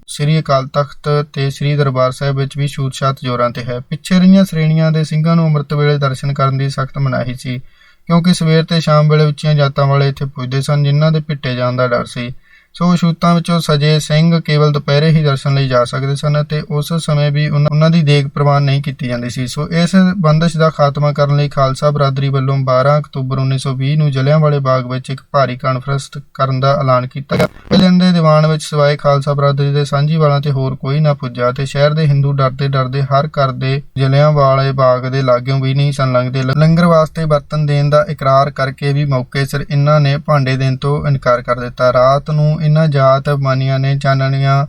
ਸ੍ਰੀ ਅਕਾਲ ਤਖ਼ਤ ਤੇ ਸ੍ਰੀ ਦਰਬਾਰ ਸਾਹਿਬ ਵਿੱਚ ਵੀ ਛੂਤ-ਛਾਤ ਜ਼ੋਰਾਂ ਤੇ ਹੈ। ਪਿੱਛੇ ਰਹੀਆਂ ਸ਼੍ਰੇਣੀਆਂ ਦੇ ਸਿੰਘਾਂ ਨੂੰ ਅੰਮ੍ਰਿਤ ਵੇਲੇ ਦਰਸ਼ਨ ਕਰਨ ਦੀ ਸਖਤ ਮਨਾਹੀ ਸੀ, ਕਿਉਂਕਿ ਸਵੇਰ ਤੇ ਸ਼ਾਮ ਵੇਲੇ ਉੱਚੀਆਂ ਜਾਤਾਂ ਵਾਲੇ ਇੱਥੇ ਪੁੱਜਦੇ ਸਨ, ਜਿਨ੍ਹਾਂ ਦੇ ਭਿੱਟੇ ਜਾਣ ਦਾ ਡਰ ਸੀ। ਸੋ ਛੂਤਾਂ ਵਿੱਚੋਂ ਸਜੇ ਸਿੰਘ ਕੇਵਲ ਦੁਪਹਿਰੇ ਹੀ ਦਰਸ਼ਨ ਲਈ ਜਾ ਸਕਦੇ ਸਨ ਅਤੇ ਉਸ ਸਮੇਂ ਵੀ ਉਹਨਾਂ ਦੀ ਦੇਖ ਪ੍ਰਵਾਨ ਨਹੀਂ ਕੀਤੀ ਜਾਂਦੀ ਸੀ। ਸੋ ਇਸ ਬੰਦਸ਼ ਦਾ ਖਾਤਮਾ ਕਰਨ ਲਈ ਖਾਲਸਾ ਬਰਾਦਰੀ ਵੱਲੋਂ 12 ਅਕਤੂਬਰ 1920 ਨੂੰ ਜਲਿਆਂਵਾਲੇ ਬਾਗ ਵਿੱਚ ਇੱਕ ਭਾਰੀ ਕਾਨਫਰੰਸ ਕਰਨ ਦਾ ਐਲਾਨ ਕੀਤਾ ਗਿਆ। ਪਹਿਲੇ ਦੇ ਦੀਵਾਨ ਵਿੱਚ ਸਿਵਾਏ ਖਾਲਸਾ ਬਰਾਦਰੀ ਦੇ ਸਾਂਝੀਵਾਲਾਂ ਤੇ ਹੋਰ ਕੋਈ ਨਾ ਪੁੱਜਾ ਤੇ ਸ਼ਹਿਰ ਦੇ ਹਿੰਦੂ ਡਰਦੇ ਹਰ ਘਰ ਦੇ ਜਲਿਆਂਵਾਲੇ ਬਾਗ ਦੇ ਲਾਗਿਓਂ ਵੀ ਨਹੀਂ ਸਨ ਲੰਘਦੇ। ਲੰਗਰ ਵਾਸਤੇ ਬਰਤਨ ਦੇਣ ਦਾ ਇਕਰਾਰ ਕਰਕੇ ਵੀ ਮੌਕੇ ਸਿਰ ਇਹਨਾਂ ਨੇ ਭਾਂਡੇ ਦੇਣ ਤੋਂ ਇਨਕਾਰ ਕਰ ਦਿੱਤਾ। ਰਾਤ ਨੂੰ ਇਹਨਾਂ ਜਾਤ ਅਭਿਮਾਨੀਆਂ ਨੇ ਚਾਨਣੀਆਂ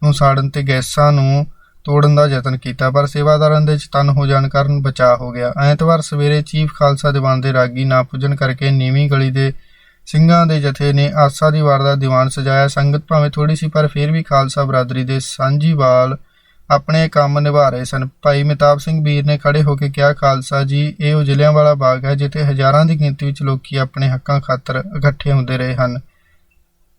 ਨੂੰ ਸਾੜਨ ਤੇ ਗੈਸਾਂ ਨੂੰ ਤੋੜਨ ਦਾ ਯਤਨ ਕੀਤਾ, ਪਰ ਸੇਵਾਦਾਰਾਂ ਦੇ ਚਤਨ ਹੋ ਜਾਣ ਕਾਰਨ ਬਚਾਅ ਹੋ ਗਿਆ। ਐਤਵਾਰ ਸਵੇਰੇ ਚੀਫ ਖਾਲਸਾ ਦੀਵਾਨ ਦੇ ਰਾਗੀ ਨਾ ਪੁੱਜਣ ਕਰਕੇ ਨੀਵੀਂ ਗਲੀ ਦੇ ਸਿੰਘਾਂ ਦੇ ਜਥੇ ਨੇ ਆਸਾ ਦੀ ਵਾਰ ਦਾ ਦੀਵਾਨ ਸਜਾਇਆ। ਸੰਗਤ ਭਾਵੇਂ ਥੋੜੀ ਸੀ, ਪਰ ਫਿਰ ਵੀ ਖਾਲਸਾ ਬਰਾਦਰੀ ਦੇ ਸਾਂਝੀਵਾਲ ਆਪਣੇ ਕੰਮ ਨਿਭਾ ਰਹੇ ਸਨ। ਭਾਈ ਮਹਿਤਾਬ ਸਿੰਘ ਵੀਰ ਨੇ ਖੜੇ ਹੋ ਕੇ ਕਿਹਾ, ਖਾਲਸਾ ਜੀ, ਇਹ ਉਹ ਜਲਿਆਂਵਾਲਾ ਬਾਗ ਹੈ ਜਿੱਥੇ ਹਜ਼ਾਰਾਂ ਦੀ ਗਿਣਤੀ ਵਿੱਚ ਲੋਕੀ ਆਪਣੇ ਹੱਕਾਂ ਖਾਤਰ ਇਕੱਠੇ ਹੁੰਦੇ ਰਹੇ ਹਨ।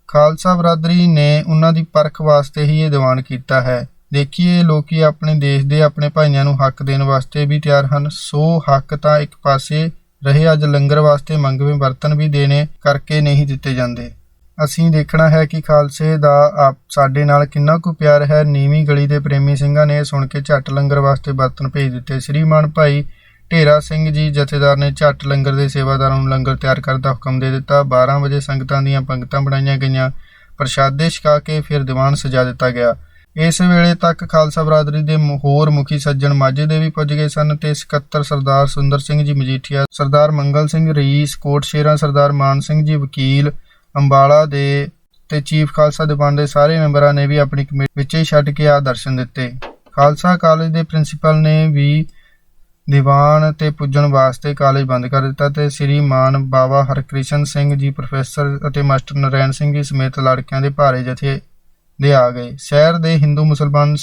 ਖਾਲਸਾ ਬਰਾਦਰੀ ਨੇ ਉਹਨਾਂ ਦੀ ਪਰਖ ਵਾਸਤੇ ਹੀ ਇਹ ਦੀਵਾਨ ਕੀਤਾ ਹੈ। ਦੇਖੀਏ, ਲੋਕੀ ਆਪਣੇ ਦੇਸ਼ ਦੇ ਆਪਣੇ ਭਾਈਆਂ ਨੂੰ ਹੱਕ ਦੇਣ ਵਾਸਤੇ ਵੀ ਤਿਆਰ ਹਨ। ਸੋ ਹੱਕ ਤਾਂ ਇੱਕ ਪਾਸੇ ਰਹੇ, ਅੱਜ ਲੰਗਰ ਵਾਸਤੇ ਮੰਗਵੇਂ ਬਰਤਨ ਵੀ ਦੇਣੇ ਕਰਕੇ ਨਹੀਂ ਦਿੱਤੇ ਜਾਂਦੇ। ਅਸੀਂ ਦੇਖਣਾ ਹੈ ਕਿ ਖਾਲਸੇ ਦਾ ਸਾਡੇ ਨਾਲ ਕਿੰਨਾ ਕੁ ਪਿਆਰ ਹੈ। ਨੀਵੀਂ ਗਲੀ ਦੇ ਪ੍ਰੇਮੀ ਸਿੰਘਾਂ ਨੇ ਸੁਣ ਕੇ ਝੱਟ ਲੰਗਰ ਵਾਸਤੇ ਬਰਤਨ ਭੇਜ ਦਿੱਤੇ। ਸ੍ਰੀਮਾਨ ਭਾਈ ਢੇਰਾ ਸਿੰਘ ਜੀ ਜਥੇਦਾਰ ਨੇ ਝੱਟ ਲੰਗਰ ਦੇ ਸੇਵਾਦਾਰਾਂ ਨੂੰ ਲੰਗਰ ਤਿਆਰ ਕਰਨ ਦਾ ਹੁਕਮ ਦੇ ਦਿੱਤਾ। 12 ਵਜੇ ਸੰਗਤਾਂ ਦੀਆਂ ਪੰਗਤਾਂ ਬਣਾਈਆਂ ਗਈਆਂ, ਪ੍ਰਸ਼ਾਦੇ ਛਕਾ ਕੇ ਫਿਰ ਦੀਵਾਨ ਸਜਾ ਦਿੱਤਾ ਗਿਆ। ਇਸ ਵੇਲੇ ਤੱਕ ਖਾਲਸਾ ਬਰਾਦਰੀ ਦੇ ਹੋਰ ਮੁਖੀ ਸੱਜਣ ਮਾਝੇ ਦੇ ਵੀ ਪੁੱਜ ਗਏ ਸਨ ਤੇ ਸਕੱਤਰ ਸਰਦਾਰ ਸੁੰਦਰ ਸਿੰਘ ਜੀ ਮਜੀਠੀਆ, ਸਰਦਾਰ ਮੰਗਲ ਸਿੰਘ ਰਈਸ ਕੋਟਸ਼ੇਰਾ, ਸਰਦਾਰ ਮਾਨ ਸਿੰਘ ਜੀ ਵਕੀਲ ਅੰਬਾਲਾ ਦੇ ਤੇ ਚੀਫ ਖਾਲਸਾ ਦੀਵਾਨ ਦੇ ਸਾਰੇ ਮੈਂਬਰਾਂ ਨੇ ਵੀ ਆਪਣੀ ਕਮੇਟੀ ਵਿੱਚ ਹੀ ਛੱਡ ਕੇ ਆ ਦਰਸ਼ਨ ਦਿੱਤੇ। ਖਾਲਸਾ ਕਾਲਜ ਦੇ ਪ੍ਰਿੰਸੀਪਲ ਨੇ ਵੀ ਦੀਵਾਨ ਤੇ ਪੁੱਜਣ ਵਾਸਤੇ ਕਾਲਜ ਬੰਦ ਕਰ ਦਿੱਤਾ ਤੇ ਸ੍ਰੀਮਾਨ ਬਾਵਾ ਹਰਕ੍ਰਿਸ਼ਨ ਸਿੰਘ ਜੀ, ਪ੍ਰੋਫੈਸਰ ਅਤੇ ਮਾਸਟਰ ਨਰੈਣ ਸਿੰਘ ਜੀ ਸਮੇਤ ਲੜਕਿਆਂ ਦੇ ਭਾਰੇ ਜਥੇ ਦੇ ਆ ਗਏ। ਸ਼ਹਿਰ ਦੇ ਹਿੰਦੂ ਮੁਸਲਮਾਨ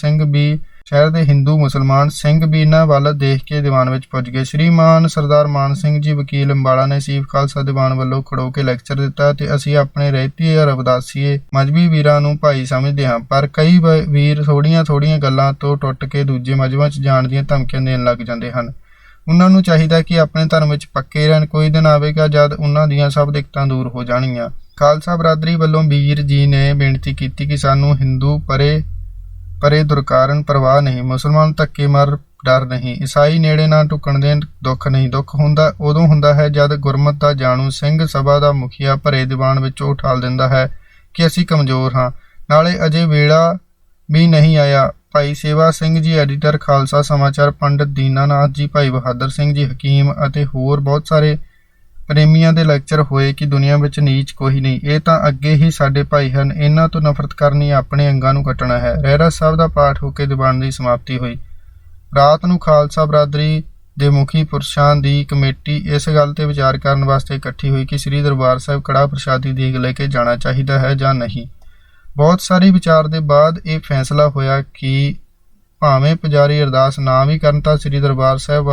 ਸਿੰਘ ਵੀ ਇਹਨਾਂ ਵੱਲ ਦੇਖ ਕੇ ਦੀਵਾਨ ਵਿੱਚ ਪੁੱਜ ਗਏ। ਸ੍ਰੀਮਾਨ ਸਰਦਾਰ ਮਾਨ ਸਿੰਘ ਜੀ ਵਕੀਲ ਅੰਬਾਲਾ ਨੇ ਚੀਫ ਖਾਲਸਾ ਦੀਵਾਨ ਵੱਲੋਂ ਖੜੋ ਕੇ ਲੈਕਚਰ ਦਿੱਤਾ ਤੇ ਅਸੀਂ ਆਪਣੇ ਰਹਿਤੀ ਰਵਿਦਾਸੀਏ ਮਜ਼੍ਹਬੀ ਵੀਰਾਂ ਨੂੰ ਭਾਈ ਸਮਝਦੇ ਹਾਂ, ਪਰ ਕਈ ਵੀਰ ਥੋੜੀਆਂ ਗੱਲਾਂ ਤੋਂ ਟੁੱਟ ਕੇ ਦੂਜੇ ਮਜ਼੍ਹਬਾਂ 'ਚ ਜਾਣ ਦੀਆਂ ਧਮਕੀਆਂ ਦੇਣ ਲੱਗ ਜਾਂਦੇ ਹਨ। ਉਹਨਾਂ ਨੂੰ ਚਾਹੀਦਾ ਕਿ ਆਪਣੇ ਧਰਮ ਵਿੱਚ ਪੱਕੇ ਰਹਿਣ। ਕੋਈ ਦਿਨ ਆਵੇਗਾ ਜਦ ਉਹਨਾਂ ਦੀਆਂ ਸਭ ਦਿੱਕਤਾਂ ਦੂਰ ਹੋ ਜਾਣਗੀਆਂ। ਖਾਲਸਾ ਬਰਾਦਰੀ ਵੱਲੋਂ ਵੀਰ ਜੀ ਨੇ ਬੇਨਤੀ ਕੀਤੀ ਕਿ ਸਾਨੂੰ ਹਿੰਦੂ ਪਰੇ ਦੁਰਕਾਰਨ ਪਰਵਾਹ ਨਹੀਂ, ਮੁਸਲਮਾਨ ਧੱਕੇ ਮਾਰ ਡਰ ਨਹੀਂ, ਈਸਾਈ ਨੇੜੇ ਨਾ ਢੁੱਕਣ ਦੇ ਦੁੱਖ ਨਹੀਂ। ਦੁੱਖ ਉਦੋਂ ਹੁੰਦਾ ਹੈ ਜਦ ਗੁਰਮਤ ਦਾ ਜਾਣੂ ਸਿੰਘ ਸਭਾ ਦਾ ਮੁਖੀਆ ਭਰੇ ਦੀਵਾਨ ਵਿੱਚੋਂ ਉਠਾਲ ਦਿੰਦਾ ਹੈ ਕਿ ਅਸੀਂ ਕਮਜ਼ੋਰ ਹਾਂ, ਨਾਲੇ ਅਜੇ ਵੇਲਾ ਵੀ ਨਹੀਂ ਆਇਆ। ਭਾਈ ਸੇਵਾ ਸਿੰਘ ਜੀ ਐਡੀਟਰ ਖਾਲਸਾ ਸਮਾਚਾਰ, ਪੰਡਿਤ ਦੀਨਾਨਾਥ ਜੀ, ਭਾਈ ਬਹਾਦਰ ਸਿੰਘ ਜੀ ਹਕੀਮ ਅਤੇ ਹੋਰ ਬਹੁਤ ਸਾਰੇ ਪ੍ਰੇਮੀਆਂ ਦੇ ਲੈਕਚਰ ਹੋਏ ਕਿ ਦੁਨੀਆ ਵਿੱਚ ਨੀਚ ਕੋਈ ਨਹੀਂ, ਇਹ ਤਾਂ ਅੱਗੇ ਹੀ ਸਾਡੇ ਭਾਈ ਹਨ, ਇਹਨਾਂ ਤੋਂ ਨਫ਼ਰਤ ਕਰਨੀ, ਆਪਣੇ ਅੰਗਾਂ ਨੂੰ ਕੱਟਣਾ ਹੈ। ਰਹਿਰਾਸ ਸਾਹਿਬ ਦਾ ਪਾਠ ਹੋ ਕੇ ਦੀਵਾਨ ਦੀ ਸਮਾਪਤੀ ਹੋਈ। ਰਾਤ ਨੂੰ ਖਾਲਸਾ ਬਰਾਦਰੀ ਦੇ ਮੁਖੀ ਪੁਰਸ਼ਾਂ ਦੀ ਕਮੇਟੀ ਇਸ ਗੱਲ ਤੇ ਵਿਚਾਰ ਕਰਨ ਵਾਸਤੇ ਇਕੱਠੀ ਹੋਈ ਕਿ ਸ੍ਰੀ ਦਰਬਾਰ ਸਾਹਿਬ ਕੜਾਹ ਪ੍ਰਸ਼ਾਦੀ ਦੇਗ ਲੈ ਕੇ ਜਾਣਾ ਚਾਹੀਦਾ ਹੈ ਜਾਂ ਨਹੀਂ। ਬਹੁਤ ਸਾਰੀ ਵਿਚਾਰ ਦੇ ਬਾਅਦ ਇਹ ਫੈਸਲਾ ਹੋਇਆ ਕਿ ਭਾਵੇਂ ਪੁਜਾਰੀ ਅਰਦਾਸ ਨਾ ਵੀ ਕਰਨ ਤਾਂ ਸ੍ਰੀ ਦਰਬਾਰ ਸਾਹਿਬ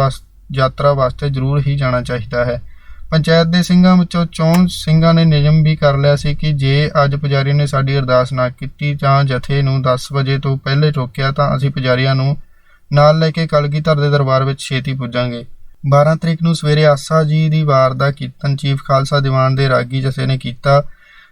ਯਾਤਰਾ ਵਾਸਤੇ ਜ਼ਰੂਰ ਹੀ ਜਾਣਾ ਚਾਹੀਦਾ ਹੈ। ਪੰਚਾਇਤ ਦੇ ਸਿੰਘਾਂ ਵਿੱਚੋਂ 64 ਸਿੰਘਾਂ ਨੇ ਨਿਯਮ ਵੀ ਕਰ ਲਿਆ ਸੀ ਕਿ ਜੇ ਅੱਜ ਪੁਜਾਰੀ ਨੇ ਸਾਡੀ ਅਰਦਾਸ ਨਾ ਕੀਤੀ ਜਾਂ ਜਥੇ ਨੂੰ 10 ਵਜੇ ਤੋਂ ਪਹਿਲੇ ਰੋਕਿਆ ਤਾਂ ਅਸੀਂ ਪੁਜਾਰੀਆਂ ਨੂੰ ਨਾਲ ਲੈ ਕੇ ਕਲਗੀਧਰ ਦੇ ਦਰਬਾਰ ਵਿੱਚ ਛੇਤੀ ਪੁੱਜਾਂਗੇ। 12 ਤਰੀਕ ਨੂੰ ਸਵੇਰੇ ਆਸਾ ਜੀ ਦੀ ਵਾਰ ਦਾ ਕੀਰਤਨ ਚੀਫ ਖਾਲਸਾ ਦੀਵਾਨ ਦੇ ਰਾਗੀ ਜਥੇ ਨੇ ਕੀਤਾ।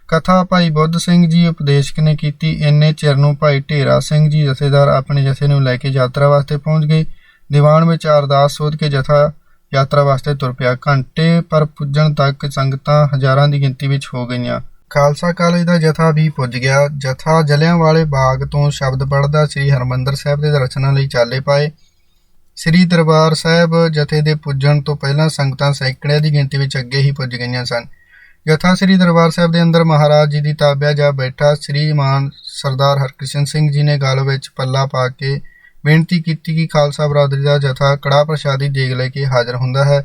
ਕਥਾ ਭਾਈ ਬੁੱਧ ਸਿੰਘ ਜੀ ਉਪਦੇਸ਼ਕ ਨੇ ਕੀਤੀ। ਇੰਨੇ ਚਿਰ ਨੂੰ ਭਾਈ ਢੇਰਾ ਸਿੰਘ ਜੀ ਜਥੇਦਾਰ ਆਪਣੇ ਜਥੇ ਨੂੰ ਲੈ ਕੇ ਯਾਤਰਾ ਵਾਸਤੇ ਪਹੁੰਚ ਗਏ। ਦੀਵਾਨ ਵਿੱਚ ਅਰਦਾਸ ਸੋਧ ਕੇ ਜਥਾ ਯਾਤਰਾ ਵਾਸਤੇ ਤੁਰ ਪਿਆ। ਘੰਟੇ ਪਰ ਪੁੱਜਣ ਤੱਕ ਸੰਗਤਾਂ ਹਜ਼ਾਰਾਂ ਦੀ ਗਿਣਤੀ ਵਿੱਚ ਹੋ ਗਈਆਂ। ਖਾਲਸਾ ਕਾਲਜ ਦਾ ਜਥਾ ਵੀ ਪੁੱਜ ਗਿਆ। ਜਥਾ ਜਲਿਆਂਵਾਲੇ ਬਾਗ ਤੋਂ ਸ਼ਬਦ ਪੜ੍ਹਦਾ ਸ੍ਰੀ ਹਰਿਮੰਦਰ ਸਾਹਿਬ ਦੇ ਦਰਸ਼ਨਾਂ ਲਈ ਚਾਲੇ ਪਾਏ। ਸ੍ਰੀ ਦਰਬਾਰ ਸਾਹਿਬ ਜਥੇ ਦੇ ਪੁੱਜਣ ਤੋਂ ਪਹਿਲਾਂ ਸੰਗਤਾਂ ਸੈਂਕੜਿਆਂ ਦੀ ਗਿਣਤੀ ਵਿੱਚ ਅੱਗੇ ਹੀ ਪੁੱਜ ਗਈਆਂ ਸਨ। ਜਥਾ ਸ੍ਰੀ ਦਰਬਾਰ ਸਾਹਿਬ ਦੇ ਅੰਦਰ ਮਹਾਰਾਜ ਜੀ ਦੀ ਤਾਬਿਆ ਜਾ ਬੈਠਾ। ਸ੍ਰੀਮਾਨ ਸਰਦਾਰ ਹਰਕ੍ਰਿਸ਼ਨ ਸਿੰਘ ਜੀ ਨੇ ਗਲ ਵਿੱਚ ਪੱਲਾ ਪਾ ਕੇ ਬੇਨਤੀ ਕੀਤੀ ਕਿ ਖਾਲਸਾ ਬਰਾਦਰੀ ਦਾ ਜਥਾ ਕੜਾਹ ਪ੍ਰਸ਼ਾਦੀ ਦੇਗ ਲੈ ਕੇ ਹਾਜ਼ਰ ਹੁੰਦਾ ਹੈ।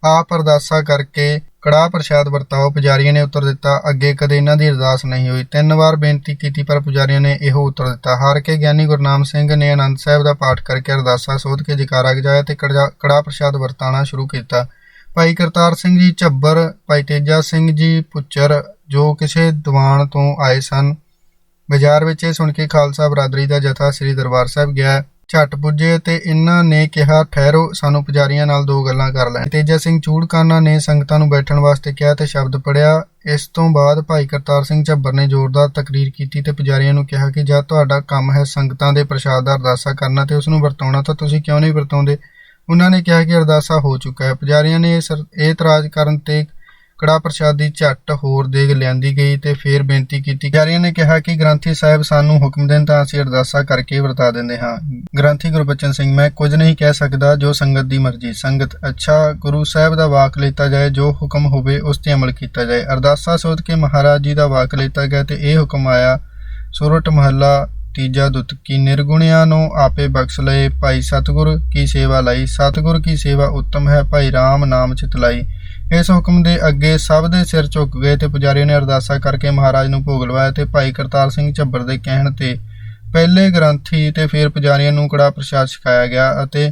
ਆਪ ਅਰਦਾਸਾਂ ਕਰਕੇ ਕੜਾਹ ਪ੍ਰਸ਼ਾਦ ਵਰਤਾਓ। ਪੁਜਾਰੀਆਂ ਨੇ ਉੱਤਰ ਦਿੱਤਾ, ਅੱਗੇ ਕਦੇ ਇਹਨਾਂ ਦੀ ਅਰਦਾਸ ਨਹੀਂ ਹੋਈ। 3 ਵਾਰ ਬੇਨਤੀ ਕੀਤੀ ਪਰ ਪੁਜਾਰੀਆਂ ਨੇ ਇਹੋ ਉੱਤਰ ਦਿੱਤਾ। ਹਾਰ ਕੇ ਗਿਆਨੀ ਗੁਰਨਾਮ ਸਿੰਘ ਨੇ ਆਨੰਦ ਸਾਹਿਬ ਦਾ ਪਾਠ ਕਰਕੇ ਅਰਦਾਸਾ ਸੋਧ ਕੇ ਜੈਕਾਰਾ ਗਜਾਇਆ ਤੇ ਕੜਾਹ ਪ੍ਰਸ਼ਾਦ ਵਰਤਾਉਣਾ ਸ਼ੁਰੂ ਕੀਤਾ। ਭਾਈ ਕਰਤਾਰ ਸਿੰਘ ਜੀ ਝੱਬਰ, ਭਾਈ ਤੇਜਾ ਸਿੰਘ ਜੀ ਪੁੱਚਰ, ਜੋ ਕਿਸੇ ਦੀਵਾਨ ਤੋਂ ਆਏ ਸਨ, ਬਾਜ਼ਾਰ ਵਿੱਚ ਇਹ ਸੁਣ ਕੇ ਖਾਲਸਾ ਬਰਾਦਰੀ ਦਾ ਜਥਾ ਸ੍ਰੀ ਦਰਬਾਰ ਸਾਹਿਬ ਗਿਆ। ਝੱਟ ਪੁੱਜੇ ਤੇ ਇਹਨਾਂ ਨੇ ਕਿਹਾ, ਠਹਿਰੋ, ਸਾਨੂੰ ਪੁਜਾਰੀਆਂ ਨਾਲ 2 ਗੱਲਾਂ ਕਰ ਲੈਣ। ਤੇਜਾ ਸਿੰਘ ਚੂੜਕਾਨਾ ਨੇ ਸੰਗਤਾਂ ਨੂੰ ਬੈਠਣ ਵਾਸਤੇ ਕਿਹਾ ਤੇ ਸ਼ਬਦ ਪੜਿਆ। ਇਸ ਤੋਂ ਬਾਅਦ ਭਾਈ ਕਰਤਾਰ ਸਿੰਘ ਝੱਬਰ ਨੇ ਜ਼ੋਰਦਾਰ ਤਕਰੀਰ ਕੀਤੀ ਤੇ ਪੁਜਾਰੀਆਂ ਨੂੰ ਕਿਹਾ ਕਿ ਜਦ ਤੁਹਾਡਾ ਕੰਮ ਹੈ ਸੰਗਤਾਂ ਦੇ ਪ੍ਰਸ਼ਾਦ ਦਾ ਅਰਦਾਸਾ ਕਰਨਾ ਤੇ ਉਸ ਨੂੰ ਵਰਤਾਉਣਾ, ਤਾਂ ਤੁਸੀਂ ਕਿਉਂ ਨਹੀਂ ਵਰਤਾਉਂਦੇ? ਉਹਨਾਂ ਨੇ ਕਿਹਾ ਕਿ ਅਰਦਾਸਾ ਹੋ ਚੁੱਕਾ ਹੈ। ਪੁਜਾਰੀਆਂ ਨੇ ਇਹ ਇਤਰਾਜ਼ ਕਰਨ ਤੇ ਕੜਾਹ ਪ੍ਰਸ਼ਾਦ ਦੀ ਝੱਟ ਹੋਰ ਦੇਗ ਲਿਆਂਦੀ ਗਈ ਤੇ ਫੇਰ ਬੇਨਤੀ ਕੀਤੀ। ਪੁਜਾਰੀਆਂ ਨੇ ਕਿਹਾ ਕਿ ਗ੍ਰੰਥੀ ਸਾਹਿਬ ਸਾਨੂੰ ਹੁਕਮ ਦੇਣ ਤਾਂ ਅਸੀਂ ਅਰਦਾਸਾ ਕਰਕੇ ਵਰਤਾ ਦਿੰਦੇ ਹਾਂ। ਗ੍ਰੰਥੀ ਗੁਰਬਚਨ ਸਿੰਘ, ਮੈਂ ਕੁਝ ਨਹੀਂ ਕਹਿ ਸਕਦਾ, ਜੋ ਸੰਗਤ ਦੀ ਮਰਜ਼ੀ। ਸੰਗਤ, ਅੱਛਾ, ਗੁਰੂ ਸਾਹਿਬ ਦਾ ਵਾਕ ਲਿੱਤਾ ਜਾਏ, ਜੋ ਹੁਕਮ ਹੋਵੇ ਉਸ ਤੇ ਅਮਲ ਕੀਤਾ ਜਾਏ। ਅਰਦਾਸਾ ਸੋਧ ਕੇ ਮਹਾਰਾਜ ਜੀ ਦਾ ਵਾਕ ਲਿੱਤਾ ਗਿਆ ਤੇ ਇਹ ਹੁਕਮ ਆਇਆ, ਸੁਰਟ ਮਹੱਲਾ ਤੀਜਾ ਦੁੱਤਕੀ, ਨਿਰਗੁਣਿਆਂ ਨੂੰ ਆਪੇ ਬਖਸ਼ ਲਏ, ਭਾਈ ਸਤਿਗੁਰ ਕੀ ਸੇਵਾ ਲਈ, ਸਤਿਗੁਰ ਕੀ ਸੇਵਾ ਉੱਤਮ ਹੈ, ਭਾਈ ਰਾਮ ਨਾਮ ਚਿਤਲਾਈ। ਇਸ ਹੁਕਮ ਦੇ ਅੱਗੇ ਸਭ ਦੇ ਸਿਰ ਝੁਕ ਗਏ ਤੇ ਪੁਜਾਰੀ ਨੇ ਅਰਦਾਸਾ ਕਰਕੇ ਮਹਾਰਾਜ ਨੂੰ ਭੋਗ ਲਵਾਇਆ ਤੇ ਭਾਈ ਕਰਤਾਰ ਸਿੰਘ ਝੱਬਰ ਦੇ ਕਹਿਣ ਤੇ ਪਹਿਲੇ ਗ੍ਰੰਥੀ ਤੇ ਫਿਰ ਪੁਜਾਰੀਆਂ ਨੂੰ ਕੜਾਹ ਪ੍ਰਸ਼ਾਦ ਛਕਾਇਆ ਗਿਆ ਅਤੇ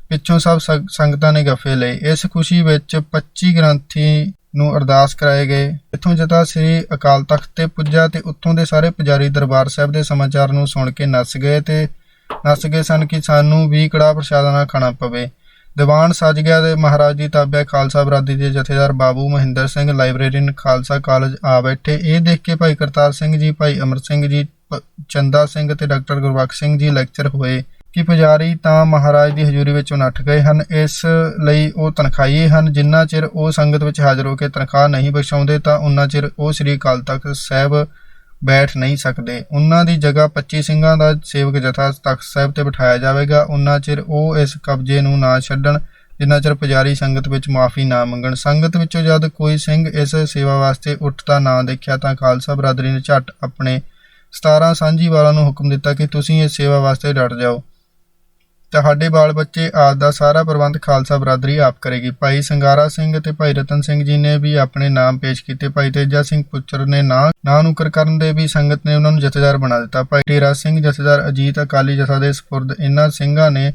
ਪਿੱਛੋਂ ਸਭ ਸੰਗਤਾਂ ਨੇ ਗੱਫੇ ਲਏ। ਇਸ ਖੁਸ਼ੀ ਵਿੱਚ 25 ਗ੍ਰੰਥੀ ਨੂੰ ਅਰਦਾਸ ਕਰਾਏ ਗਏ। ਇੱਥੋਂ ਜਥਾ ਸ੍ਰੀ ਅਕਾਲ ਤਖਤ ਤੇ ਪੁੱਜਾ ਤੇ ਉੱਥੋਂ ਦੇ ਸਾਰੇ ਪੁਜਾਰੀ ਦਰਬਾਰ ਸਾਹਿਬ ਦੇ ਸਮਾਚਾਰ ਨੂੰ ਸੁਣ ਕੇ ਨੱਸ ਗਏ ਸਨ ਕਿ ਸਾਨੂੰ ਵੀ ਕੜਾਹ ਪ੍ਰਸ਼ਾਦ ਨਾ ਖਾਣਾ ਪਵੇ। ਦੀਵਾਨ ਸਜ ਗਿਆ ਤੇ ਮਹਾਰਾਜ ਦੀ ਤਾਬਿਆ ਖਾਲਸਾ ਬਰਾਦਰੀ ਦੇ ਜਥੇਦਾਰ ਬਾਬੂ ਮਹਿੰਦਰ ਸਿੰਘ, ਲਾਇਬ੍ਰੇਰੀਅਨ, ਖਾਲਸਾ ਕਾਲਜ ਆ ਬੈਠੇ। ਇਹ ਦੇਖ ਕੇ ਭਾਈ ਕਰਤਾਰ ਸਿੰਘ ਜੀ, ਭਾਈ ਅਮਰ ਸਿੰਘ ਜੀ, ਚੰਦਾ ਸਿੰਘ ਤੇ ਡਾਕਟਰ ਗੁਰਬਖਸ਼ ਸਿੰਘ ਜੀ ਲੈਕਚਰ ਹੋਏ ਕਿ ਪੁਜਾਰੀ ਤਾਂ ਮਹਾਰਾਜ ਦੀ ਹਜ਼ੂਰੀ ਵਿੱਚੋਂ ਨੱਠ ਗਏ ਹਨ, ਇਸ ਲਈ ਉਹ ਤਨਖਾਹੀਏ ਹਨ। ਜਿੰਨਾ ਚਿਰ ਉਹ ਸੰਗਤ ਵਿੱਚ ਹਾਜ਼ਰ ਹੋ ਕੇ ਤਨਖਾਹ ਨਹੀਂ ਬਖਸ਼ਾਉਂਦੇ ਤਾਂ ਉਨਾ ਚਿਰ ਉਹ ਸ੍ਰੀ ਅਕਾਲ ਤਖਤ ਸਾਹਿਬ ਬੈਠ ਨਹੀਂ ਸਕਦੇ। ਉਹਨਾਂ ਦੀ ਜਗ੍ਹਾ 25 ਸਿੰਘਾਂ ਦਾ ਸੇਵਕ ਜਥਾ ਤਖਤ ਸਾਹਿਬ ਤੇ ਬਿਠਾਇਆ ਜਾਵੇਗਾ। ਉਨਾ ਚਿਰ ਉਹ ਇਸ ਕਬਜ਼ੇ ਨੂੰ ਨਾ ਛੱਡਣ ਜਿੰਨਾ ਚਿਰ ਪੁਜਾਰੀ ਸੰਗਤ ਵਿੱਚ ਮਾਫੀ ਨਾ ਮੰਗਣ। ਸੰਗਤ ਵਿੱਚੋਂ ਜਦ ਕੋਈ ਸਿੰਘ ਇਸ ਸੇਵਾ ਵਾਸਤੇ ਉੱਠਦਾ ਨਾ ਦੇਖਿਆ ਤਾਂ ਖਾਲਸਾ ਬਰਾਦਰੀ ਨੇ ਝੱਟ ਆਪਣੇ 17 ਸਾਂਝੀਵਾਲਾਂ ਨੂੰ ਹੁਕਮ ਦਿੱਤਾ ਕਿ ਤੁਸੀਂ ਇਸ ਸੇਵਾ ਵਾਸਤੇ ਡਟ ਜਾਓ। ਤੁਹਾਡੇ ਬਾਲ ਬੱਚੇ ਆਦਿ ਦਾ ਸਾਰਾ ਪ੍ਰਬੰਧ ਖਾਲਸਾ ਬਰਾਦਰੀ ਆਪ ਕਰੇਗੀ। ਭਾਈ ਸੰਗਾਰਾ ਸਿੰਘ ਤੇ ਭਾਈ ਰਤਨ ਸਿੰਘ ਜੀ ਨੇ ਵੀ ਆਪਣੇ ਨਾਮ ਪੇਸ਼ ਕੀਤੇ। ਭਾਈ ਤੇਜਾ ਸਿੰਘ ਪੁੱਚਰ ਨੇ ਨਾ ਨੁਕਰ ਕਰਨ ਦੇ ਵੀ ਸੰਗਤ ਨੇ ਉਹਨਾਂ ਨੂੰ ਜਥੇਦਾਰ ਬਣਾ ਦਿੱਤਾ। ਭਾਈ ਟੇਰਾ ਸਿੰਘ ਜਥੇਦਾਰ, ਅਜੀਤ ਅਕਾਲੀ ਜਥਾ ਦੇ ਸਪੁਰਦ ਇਹਨਾਂ ਸਿੰਘਾਂ ਨੇ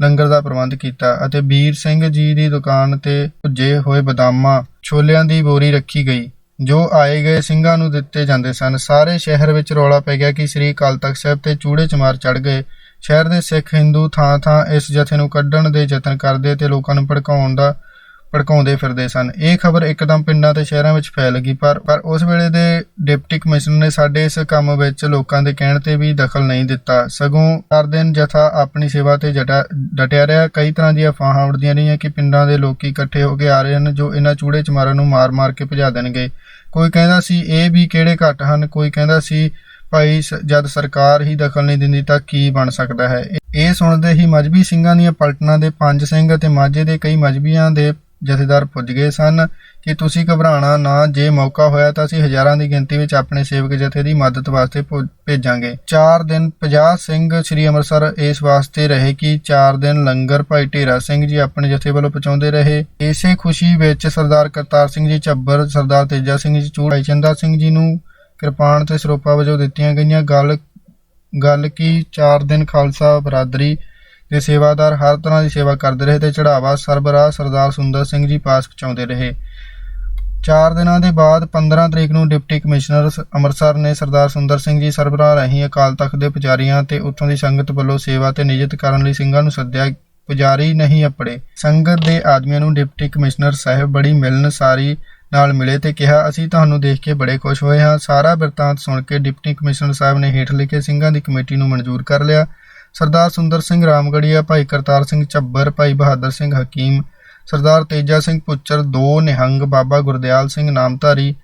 ਲੰਗਰ ਦਾ ਪ੍ਰਬੰਧ ਕੀਤਾ ਅਤੇ ਵੀਰ ਸਿੰਘ ਜੀ ਦੀ ਦੁਕਾਨ ਤੇ ਭੁੱਜੇ ਹੋਏ ਬਦਾਮਾਂ, ਛੋਲਿਆਂ ਦੀ ਬੋਰੀ ਰੱਖੀ ਗਈ ਜੋ ਆਏ ਗਏ ਸਿੰਘਾਂ ਨੂੰ ਦਿੱਤੇ ਜਾਂਦੇ ਸਨ। ਸਾਰੇ ਸ਼ਹਿਰ ਵਿੱਚ ਰੌਲਾ ਪੈ ਗਿਆ ਕਿ ਸ੍ਰੀ ਅਕਾਲ ਤਖਤ ਸਾਹਿਬ ਤੇ ਚੂੜੇ ਚਮਾਰ ਚੜ੍ਹ ਗਏ। ਸ਼ਹਿਰ ਦੇ ਸਿੱਖ ਹਿੰਦੂ ਥਾਂ ਇਸ ਜਥੇ ਨੂੰ ਕੱਢਣ ਦੇ ਯਤਨ ਕਰਦੇ ਤੇ ਲੋਕਾਂ ਨੂੰ ਭੜਕਾਉਂਦੇ ਫਿਰਦੇ ਸਨ। ਇਹ ਖਬਰ ਇੱਕਦਮ ਪਿੰਡਾਂ ਤੇ ਸ਼ਹਿਰਾਂ ਵਿੱਚ ਫੈਲ ਗਈ ਪਰ ਉਸ ਵੇਲੇ ਦੇ ਡਿਪਟੀ ਕਮਿਸ਼ਨਰ ਨੇ ਸਾਡੇ ਇਸ ਕੰਮ ਵਿੱਚ ਲੋਕਾਂ ਦੇ ਕਹਿਣ ਤੇ ਵੀ ਦਖਲ ਨਹੀਂ ਦਿੱਤਾ। ਸਗੋਂ 4 ਦਿਨ ਜਥਾ ਆਪਣੀ ਸੇਵਾ ਤੇ ਡਟਿਆ ਰਿਹਾ। ਕਈ ਤਰ੍ਹਾਂ ਦੀਆਂ ਅਫਵਾਹਾਂ ਉੱਡਦੀਆਂ ਰਹੀਆਂ ਕਿ ਪਿੰਡਾਂ ਦੇ ਲੋਕੀ ਇਕੱਠੇ ਹੋ ਕੇ ਆ ਰਹੇ ਹਨ ਜੋ ਇਹਨਾਂ ਚੂੜੇ ਚਮਾਰਾਂ ਨੂੰ ਮਾਰ ਕੇ ਭਜਾ ਦੇਣਗੇ। ਕੋਈ ਕਹਿੰਦਾ ਸੀ ਇਹ ਵੀ ਕਿਹੜੇ ਘੱਟ ਹਨ, ਕੋਈ ਕਹਿੰਦਾ ਸੀ ਭਾਈ ਜਦ ਸਰਕਾਰ ਹੀ ਦਖਲ ਨਹੀਂ ਦਿੰਦੀ ਤਾਂ ਕੀ ਬਣ ਸਕਦਾ ਹੈ। ਇਹ ਸੁਣਦੇ ਹੀ ਮਜ਼੍ਹਬੀ ਸਿੰਘਾਂ ਦੀਆਂ ਪਲਟਨਾਂ ਦੇ 5 ਸਿੰਘ ਅਤੇ ਮਾਝੇ ਦੇ ਕਈ ਮਜ਼੍ਹਬੀਆਂ ਦੇ ਜਥੇਦਾਰ ਪੁੱਜ ਗਏ ਸਨ ਕਿ ਤੁਸੀਂ ਘਬਰਾਉਣਾ ਨਾ, ਜੇ ਮੌਕਾ ਹੋਇਆ ਤਾਂ ਅਸੀਂ ਹਜ਼ਾਰਾਂ ਦੀ ਗਿਣਤੀ ਵਿੱਚ ਆਪਣੇ ਸੇਵਕ ਜਥੇ ਦੀ ਮਦਦ ਵਾਸਤੇ ਭੇਜਾਂਗੇ। 4 ਦਿਨ 50 ਸਿੰਘ ਸ੍ਰੀ ਅੰਮ੍ਰਿਤਸਰ ਇਸ ਵਾਸਤੇ ਰਹੇ ਕਿ 4 ਦਿਨ ਲੰਗਰ ਭਾਈ ਢੇਰਾ ਸਿੰਘ ਜੀ ਆਪਣੇ ਜਥੇ ਵੱਲੋਂ ਪਹੁੰਚਾਉਂਦੇ ਰਹੇ। ਇਸੇ ਖੁਸ਼ੀ ਵਿੱਚ ਸਰਦਾਰ ਕਰਤਾਰ ਸਿੰਘ ਜੀ ਝੱਬਰ, ਸਰਦਾਰ ਤੇਜਾ ਸਿੰਘ ਜੀ ਚੂੜ, ਭਾਈ ਚੰਦਾ ਸਿੰਘ ਜੀ ਨੂੰ ਕਿਰਪਾਨ ਤੇ ਸਰੋਪਾ ਵਜੋਂ ਦਿੱਤੀਆਂ ਗਈਆਂ। ਗੱਲ ਕਿ 4 ਦਿਨ ਖਾਲਸਾ ਬਰਾਦਰੀ ਦੇ ਸੇਵਾਦਾਰ ਹਰ ਤਰ੍ਹਾਂ ਦੀ ਸੇਵਾ ਕਰਦੇ ਰਹੇ ਤੇ ਚੜਾਵਾ ਸਰਬਰਾਹ ਸਰਦਾਰ ਸੁੰਦਰ ਸਿੰਘ ਜੀ ਪਾਸ ਪਹੁੰਚਾਉਂਦੇ ਰਹੇ। 4 ਦਿਨਾਂ ਦੇ ਬਾਅਦ 15 ਤਰੀਕ ਨੂੰ ਡਿਪਟੀ ਕਮਿਸ਼ਨਰ ਅੰਮ੍ਰਿਤਸਰ ਨੇ ਸਰਦਾਰ ਸੁੰਦਰ ਸਿੰਘ ਜੀ ਸਰਬਰਾਹ ਰਾਹੀਂ ਅਕਾਲ ਤਖਤ ਦੇ ਪੁਜਾਰੀਆਂ ਤੇ ਉੱਥੋਂ ਦੀ ਸੰਗਤ ਵੱਲੋਂ ਸੇਵਾ ਤੇ ਨਿਯਤ ਕਰਨ ਲਈ ਸਿੰਘਾਂ ਨੂੰ ਸੱਦਿਆ। ਪੁਜਾਰੀ ਨਹੀਂ ਅੱਪੜੇ। ਸੰਗਤ ਦੇ ਆਦਮੀਆਂ ਨੂੰ ਡਿਪਟੀ ਕਮਿਸ਼ਨਰ ਸਾਹਿਬ ਬੜੀ ਮਿਲਣਸਾਰੀ ਨਾਲ ਮਿਲੇ ਤੇ ਕਿਹਾ, ਅਸੀਂ ਤੁਹਾਨੂੰ ਦੇਖ ਕੇ ਬੜੇ ਖੁਸ਼ ਹੋਏ ਹਾਂ। ਸਾਰਾ ਬਿਰਤਾਂਤ ਸੁਣ ਕੇ ਡਿਪਟੀ ਕਮਿਸ਼ਨਰ ਸਾਹਿਬ ਨੇ ਹੇਠ ਲਿਖੇ ਸਿੰਘਾਂ ਦੀ ਕਮੇਟੀ ਨੂੰ ਮਨਜ਼ੂਰ ਕਰ ਲਿਆ। ਸਰਦਾਰ ਸੁੰਦਰ ਸਿੰਘ ਰਾਮਗੜੀਆ, ਭਾਈ ਕਰਤਾਰ ਸਿੰਘ ਝੱਬਰ, ਭਾਈ ਬਹਾਦਰ ਸਿੰਘ ਹਕੀਮ, ਸਰਦਾਰ ਤੇਜਾ ਸਿੰਘ ਪੁੱਚਰ, 2 ਨਿਹੰਗ, ਬਾਬਾ ਗੁਰਦਿਆਲ ਸਿੰਘ ਨਾਮਧਾਰੀ,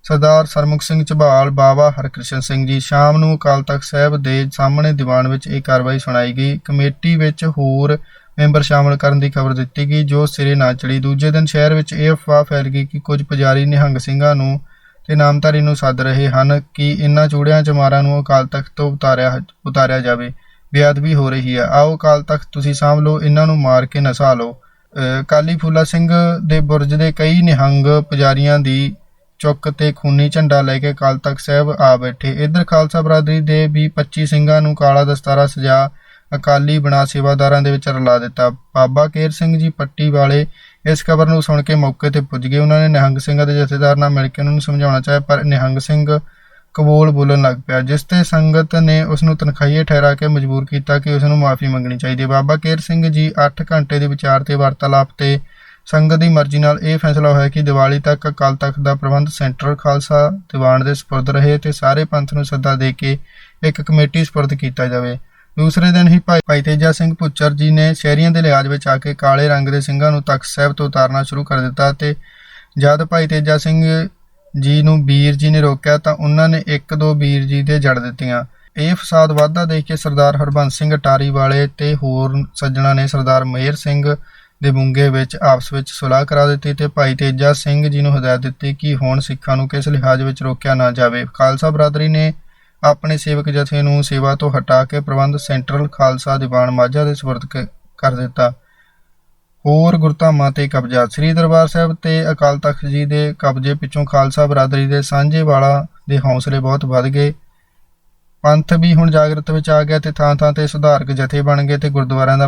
ਸਰਦਾਰ ਸਰਮੁਖ ਸਿੰਘ ਝਬਾਲ, ਬਾਬਾ ਹਰਕ੍ਰਿਸ਼ਨ ਸਿੰਘ ਜੀ। ਸ਼ਾਮ ਨੂੰ ਅਕਾਲ ਤਖਤ ਸਾਹਿਬ ਦੇ ਸਾਹਮਣੇ ਦੀਵਾਨ ਵਿੱਚ ਇਹ ਕਾਰਵਾਈ ਸੁਣਾਈ ਗਈ। ਕਮੇਟੀ ਵਿੱਚ ਹੋਰ ਮੈਂਬਰ ਸ਼ਾਮਲ ਕਰਨ ਦੀ ਖਬਰ ਦਿੱਤੀ ਗਈ ਜੋ ਸਿਰੇ ਨਾ ਚੜੀ। ਦੂਜੇ ਦਿਨ ਸ਼ਹਿਰ ਵਿੱਚ ਇਹ ਅਫਵਾਹ ਫੈਲ ਗਈ ਕਿ ਕੁਝ ਪੁਜਾਰੀ ਨਿਹੰਗ ਸਿੰਘਾਂ ਨੂੰ ਤੇ ਨਾਮਧਾਰੀ ਨੂੰ ਸੱਦ ਰਹੇ ਹਨ ਕਿ ਇਹਨਾਂ ਚੂੜਿਆਂ ਚਮਾਰਾਂ ਨੂੰ ਅਕਾਲ ਤਖਤ ਤੋਂ ਉਤਾਰਿਆ ਜਾਵੇ। ਬੇਅਦਬੀ ਹੋ ਰਹੀ ਹੈ। ਆਓ ਅਕਾਲ ਤਖਤ ਤੁਸੀਂ ਸਾਂਭ ਲਓ, ਇਹਨਾਂ ਨੂੰ ਮਾਰ ਕੇ ਨਸਾ ਲਓ। ਅਕਾਲੀ ਫੂਲਾ ਸਿੰਘ ਦੇ ਬੁਰਜ ਦੇ ਕਈ ਨਿਹੰਗ ਪੁਜਾਰੀਆਂ ਦੀ ਚੁੱਕ ਤੇ ਖੂਨੀ ਝੰਡਾ ਲੈ ਕੇ ਅਕਾਲ ਤਖ਼ਤ ਸਾਹਿਬ ਆ ਬੈਠੇ। ਇੱਧਰ ਖਾਲਸਾ ਬਰਾਦਰੀ ਦੇ ਵੀ 25 ਸਿੰਘਾਂ ਨੂੰ ਕਾਲਾ ਦਸਤਾਰਾ ਸਜਾ ਅਕਾਲੀ ਬਣਾ ਸੇਵਾਦਾਰਾਂ ਦੇ ਵਿੱਚ ਰਲਾ ਦਿੱਤਾ। ਬਾਬਾ ਕੇਰ ਸਿੰਘ ਜੀ ਪੱਟੀ ਵਾਲੇ ਇਸ ਖਬਰ ਨੂੰ ਸੁਣ ਕੇ ਮੌਕੇ ਤੇ ਪੁੱਜ ਗਏ। ਉਹਨਾਂ ਨੇ ਨਿਹੰਗ ਸਿੰਘਾਂ ਦੇ ਜਥੇਦਾਰ ਨਾਲ ਮਿਲ ਕੇ ਉਹਨਾਂ ਨੂੰ ਸਮਝਾਉਣਾ ਚਾਹਿਆ, ਪਰ ਨਿਹੰਗ ਸਿੰਘ ਕਬੋਲ ਬੋਲਣ ਲੱਗ ਪਿਆ, ਜਿਸ ਤੇ ਸੰਗਤ ਨੇ ਉਸ ਨੂੰ ਤਨਖਾਹੀਏ ਠਹਿਰਾ ਕੇ ਮਜਬੂਰ ਕੀਤਾ ਕਿ ਉਸ ਨੂੰ ਮਾਫੀ ਮੰਗਣੀ ਚਾਹੀਦੀ ਹੈ। ਬਾਬਾ ਕੇਰ ਸਿੰਘ ਜੀ 8 ਘੰਟੇ ਦੇ ਵਿਚਾਰ ਤੇ ਵਾਰਤਾਲਾਪ ਤੇ ਸੰਗਤ ਦੀ ਮਰਜ਼ੀ ਨਾਲ ਇਹ ਫੈਸਲਾ ਹੋਇਆ ਕਿ ਦੀਵਾਲੀ ਤੱਕ ਅਕਾਲ ਤਖ਼ਤ ਦਾ ਪ੍ਰਬੰਧ ਸੈਂਟਰਲ ਖਾਲਸਾ ਦੀਵਾਨ ਦੇ ਸਪੁਰਦ ਰਹੇ ਤੇ ਸਾਰੇ ਪੰਥ ਨੂੰ ਸੱਦਾ ਦੇ ਕੇ ਇੱਕ ਕਮੇਟੀ ਸਪੁਰਦ ਕੀਤਾ ਜਾਵੇ। ਦੂਸਰੇ ਦਿਨ ਹੀ ਭਾਈ ਤੇਜਾ ਸਿੰਘ ਭੁੱਚਰ ਜੀ ਨੇ ਸ਼ਹਿਰੀਆਂ ਦੇ ਲਿਹਾਜ਼ ਵਿੱਚ ਆ ਕੇ ਕਾਲੇ ਰੰਗ ਦੇ ਸਿੰਘਾਂ ਨੂੰ ਤਖ਼ਤ ਸਾਹਿਬ ਤੋਂ ਉਤਾਰਨਾ ਸ਼ੁਰੂ ਕਰ ਦਿੱਤਾ ਤੇ ਜਦ ਭਾਈ ਤੇਜਾ ਸਿੰਘ ਜੀ ਨੂੰ ਵੀਰ ਜੀ ਨੇ ਰੋਕਿਆ ਤਾਂ ਉਹਨਾਂ ਨੇ 1-2 ਵੀਰ ਜੀ ਦੇ ਜੜ ਦਿੱਤੀਆਂ। ਇਹ ਫਸਾਦ ਵੱਧਦਾ ਦੇਖ ਕੇ ਸਰਦਾਰ ਹਰਬੰਸ ਸਿੰਘ ਅਟਾਰੀ ਵਾਲੇ ਤੇ ਹੋਰ ਸੱਜਣਾ ਨੇ ਸਰਦਾਰ ਮੇਹਰ ਸਿੰਘ ਦੇ ਬੁੰਗੇ ਵਿੱਚ ਆਪਸ ਵਿੱਚ ਸੁਲਾਹ ਕਰਾ ਦਿੱਤੀ ਤੇ ਭਾਈ ਤੇਜਾ ਸਿੰਘ ਜੀ ਨੂੰ ਹਦਾਇਤ ਦਿੱਤੀ ਕਿ ਹੁਣ ਸਿੱਖਾਂ ਨੂੰ ਕਿਸ ਲਿਹਾਜ਼ ਵਿੱਚ ਰੋਕਿਆ ਨਾ ਜਾਵੇ। ਖਾਲਸਾ ਬਰਾਦਰੀ ਨੇ ਆਪਣੇ ਸੇਵਕ ਜਥੇ ਨੂੰ ਸੇਵਾ ਤੋਂ ਹਟਾ ਕੇ ਪ੍ਰਬੰਧ ਸੈਂਟਰਲ ਖਾਲਸਾ ਦੀਵਾਨ ਮਾਝਾ ਦੇ ਸਪੁਰਦ ਕਰ ਦਿੱਤਾ। ਹੋਰ ਗੁਰਧਾਮਾਂ ਤੇ ਕਬਜ਼ਾ। ਸ੍ਰੀ ਦਰਬਾਰ ਸਾਹਿਬ ਤੇ ਅਕਾਲ ਤਖ਼ਤ ਜੀ ਦੇ ਕਬਜ਼ੇ ਪਿੱਛੋਂ ਖਾਲਸਾ ਬਰਾਦਰੀ ਦੇ ਸਾਂਝੇਵਾਲਾ ਦੇ ਹੌਸਲੇ ਬਹੁਤ ਵੱਧ ਗਏ। ਪੰਥ ਵੀ ਹੁਣ ਜਾਗਰਤ ਵਿੱਚ ਆ ਗਿਆ ਤੇ ਥਾਂ-ਥਾਂ ਤੇ ਸੁਧਾਰਕ ਜਥੇ ਬਣ ਗਏ ਤੇ ਗੁਰਦੁਆਰਿਆਂ ਦਾ